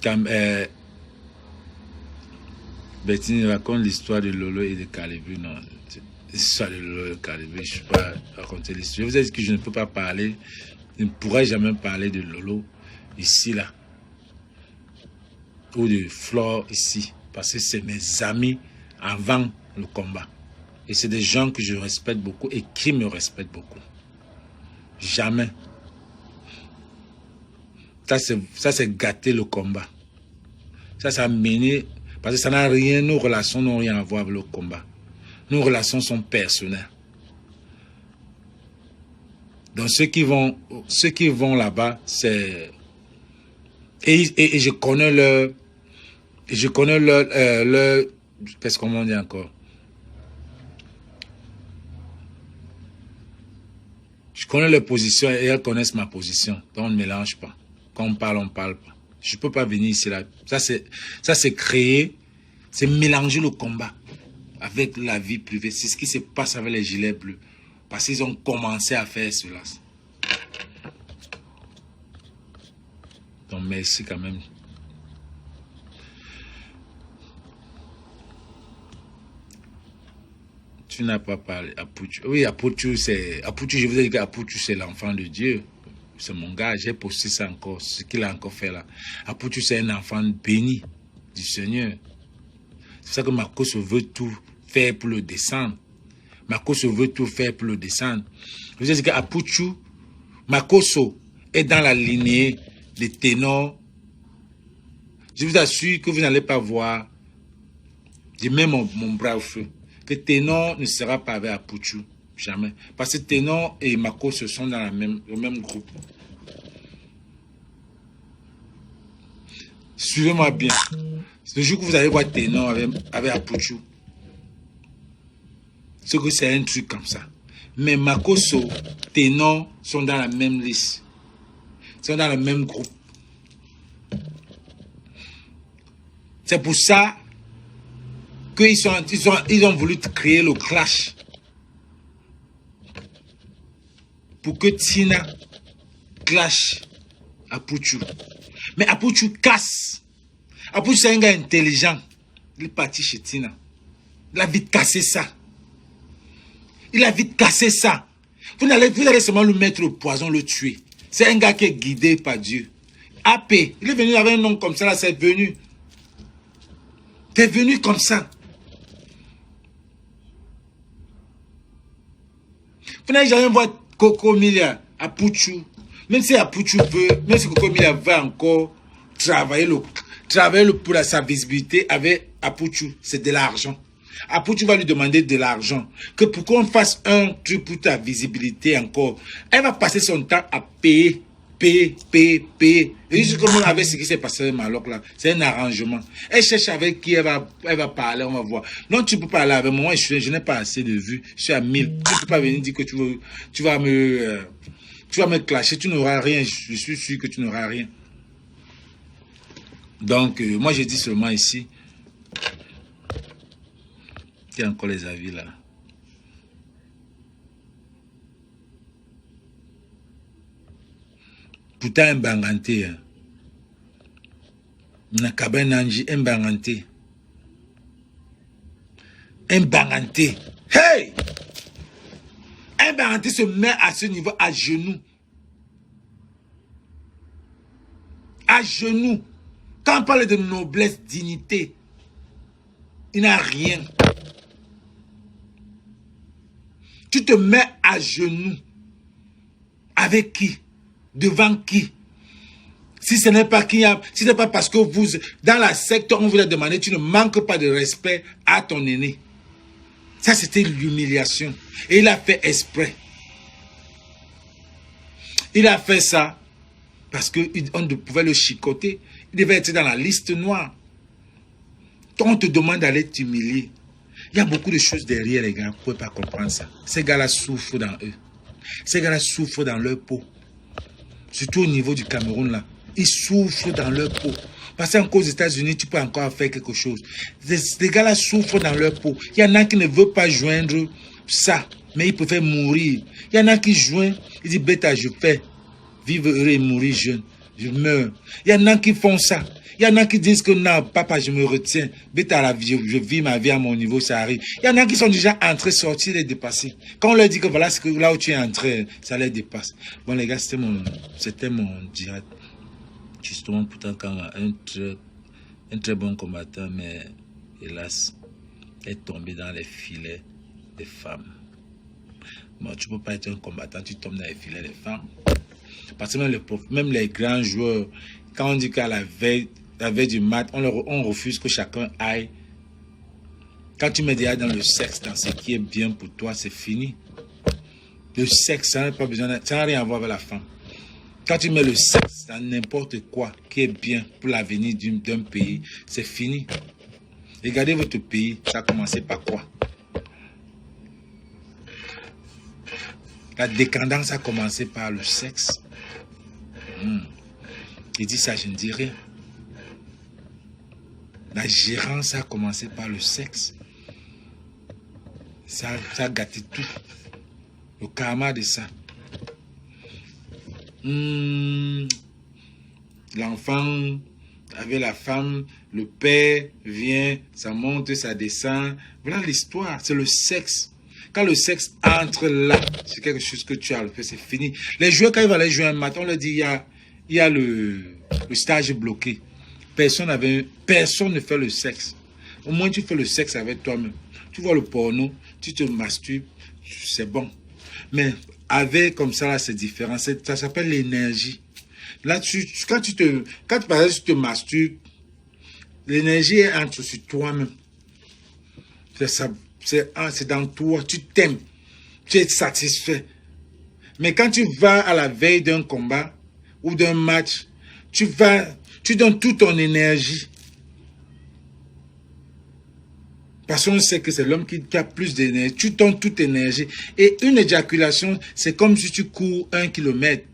Quand Bettine raconte l'histoire de Lolo et de Calibu. Non, l'histoire de Lolo et de Calibu, je ne sais pas raconter l'histoire. Vous avez dit que je ne peux pas parler, je ne pourrais jamais parler de Lolo ici, là. Ou de Flore ici. Parce que c'est mes amis avant le combat. Et c'est des gens que je respecte beaucoup et qui me respectent beaucoup. Jamais. Ça, c'est gâter le combat. Ça a mené... Parce que ça n'a rien, nos relations n'ont rien à voir avec le combat. Nos relations sont personnelles. Donc ceux qui vont là-bas, c'est... Et je connais leur... Je connais leur qu'est-ce qu'on dit encore? Je connais leur position et elles connaissent ma position. Donc on ne mélange pas. Quand on parle pas. Je ne peux pas venir ici là. Ça c'est créer, c'est mélanger le combat avec la vie privée. C'est ce qui se passe avec les gilets bleus. Parce qu'ils ont commencé à faire cela. Donc merci quand même. Tu n'as pas parlé. Apuchu. Oui, Apuchu, c'est... Apuchu, je vous ai dit qu'Apuchu, c'est l'enfant de Dieu. C'est mon gars. J'ai posté ça encore, ce qu'il a encore fait là. Apuchu, c'est un enfant béni du Seigneur. C'est pour ça que Makoso veut tout faire pour le descendre. Makoso veut tout faire pour le descendre. Je vous ai dit qu'Apuchu, Makoso est dans la lignée des ténors. Je vous assure que vous n'allez pas voir. Je mets mon bras au feu. Que Ténor ne sera pas avec Apuchu. Jamais. Parce que Ténor et Makoso sont dans le même groupe. Suivez-moi bien. Le jour que vous allez voir Ténor avec Apuchu, c'est que c'est un truc comme ça. Mais Makosso, Ténor sont dans la même liste. Ils sont dans le même groupe. C'est pour ça qu'ils ont voulu créer le clash. Pour que Tina clash Apuchu. Mais Apuchu casse. Apuchu, c'est un gars intelligent. Il est parti chez Tina. Il a vite cassé ça. Il a vite cassé ça. Vous allez seulement lui mettre le poison, le tuer. C'est un gars qui est guidé par Dieu. AP, il est venu avec un nom comme ça, là, c'est venu. T'es venu comme ça. Vous n'allez jamais voir Coco Milla à Apuchu. Même si Apuchu veut, même si Coco Milla va encore travailler pour sa visibilité avec Apuchu, c'est de l'argent. Apuchu va lui demander de l'argent. Que pour qu'on fasse un truc pour ta visibilité encore, elle va passer son temps à payer. Et juste comme on avait ce qui s'est passé avec Maloc là, c'est un arrangement. Elle cherche avec qui elle va parler, on va voir. Non, tu peux parler avec moi, je n'ai pas assez de vues, je suis à 1000. Tu ne peux pas venir dire que tu vas me clasher, tu n'auras rien, je suis sûr que tu n'auras rien. Donc, moi j'ai dit seulement ici, il y a encore les avis là. Pourtant, un banganté. Nakaben Nanji, un banganté. Un banganté. Hey! Un banganté se met à ce niveau à genoux. À genoux. Quand on parle de noblesse, dignité, il n'a rien. Tu te mets à genoux. Avec qui? Devant qui? Si ce n'est pas si ce n'est pas parce que vous, dans la secte, on vous a demandé, tu ne manques pas de respect à ton aîné. Ça, c'était l'humiliation. Et il a fait exprès. Il a fait ça parce qu'on pouvait le chicoter. Il devait être dans la liste noire. Quand on te demande d'aller t'humilier, il y a beaucoup de choses derrière, les gars. Vous ne pouvez pas comprendre ça. Ces gars-là souffrent dans eux. Ces gars-là souffrent dans leur peau. Surtout au niveau du Cameroun, là. Ils souffrent dans leur peau. Parce qu'aux États-Unis, tu peux encore faire quelque chose. Ces gars-là souffrent dans leur peau. Il y en a qui ne veulent pas joindre ça, mais ils préfèrent mourir. Il y en a qui joignent, ils disent, bêta, je fais vivre heureux et mourir jeune. Je meurs. Il y en a qui font ça. Il y en a qui disent que non, papa, je me retiens. Bêta, la vie, je vis ma vie à mon niveau, ça arrive. Il y en a qui sont déjà entrés, sortis et dépassés. Quand on leur dit que voilà, c'est que là où tu es entré, ça les dépasse. Bon, les gars, c'était mon direct. Justement, pourtant, quand un très bon combattant, mais hélas, est tombé dans les filets des femmes. Bon, tu ne peux pas être un combattant, tu tombes dans les filets des femmes. Parce que même les grands joueurs, quand on dit qu'à la veille du match, on refuse que chacun aille. Quand tu mets déjà dans le sexe, dans ce qui est bien pour toi, c'est fini. Le sexe, ça n'a pas besoin, ça n'a rien à voir avec la femme. Quand tu mets le sexe dans n'importe quoi qui est bien pour l'avenir d'un pays, c'est fini. Regardez votre pays, ça a commencé par quoi? La décadence a commencé par le sexe. Il dit ça, je ne dis rien. La gérance a commencé par le sexe. Ça a gâté tout. Le karma de ça. L'enfant avec la femme, le père vient, ça monte, ça descend. Voilà l'histoire, c'est le sexe. Quand le sexe entre là, c'est quelque chose que tu as fait, c'est fini. Les joueurs, quand ils vont aller jouer un match, on leur dit, il y a le stage bloqué. Personne ne fait le sexe. Au moins, tu fais le sexe avec toi-même. Tu vois le porno, tu te masturbes, c'est bon. Mais avec comme ça, c'est différent. Ça s'appelle l'énergie. Là, quand par exemple, tu te masturbes, l'énergie entre sur toi-même. C'est dans toi, tu t'aimes, tu es satisfait. Mais quand tu vas à la veille d'un combat ou d'un match, tu vas Tu donnes toute ton énergie. Parce qu'on sait que c'est l'homme qui a plus d'énergie. Tu donnes toute énergie. Et une éjaculation, c'est comme si tu cours 1 kilomètre.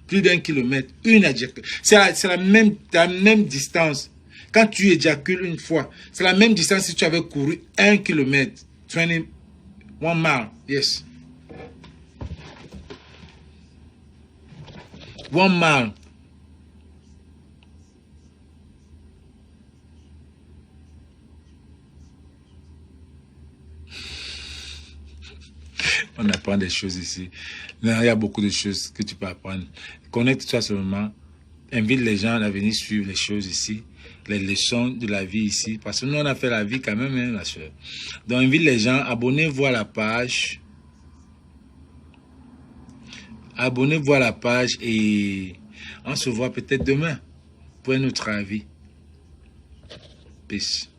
Plus d'1 kilomètre. Une éjaculation. C'est la même distance. Quand tu éjacules une fois, c'est la même distance si tu avais couru 1 kilomètre. 1 mile. Yes. 1 mile. On apprend des choses ici. Non, il y a beaucoup de choses que tu peux apprendre. Connecte-toi seulement. Invite les gens à venir suivre les choses ici. Les leçons de la vie ici. Parce que nous, on a fait la vie quand même, hein, ma soeur. Donc, invite les gens. Abonnez-vous à la page. Abonnez-vous à la page et on se voit peut-être demain pour un autre avis. Peace.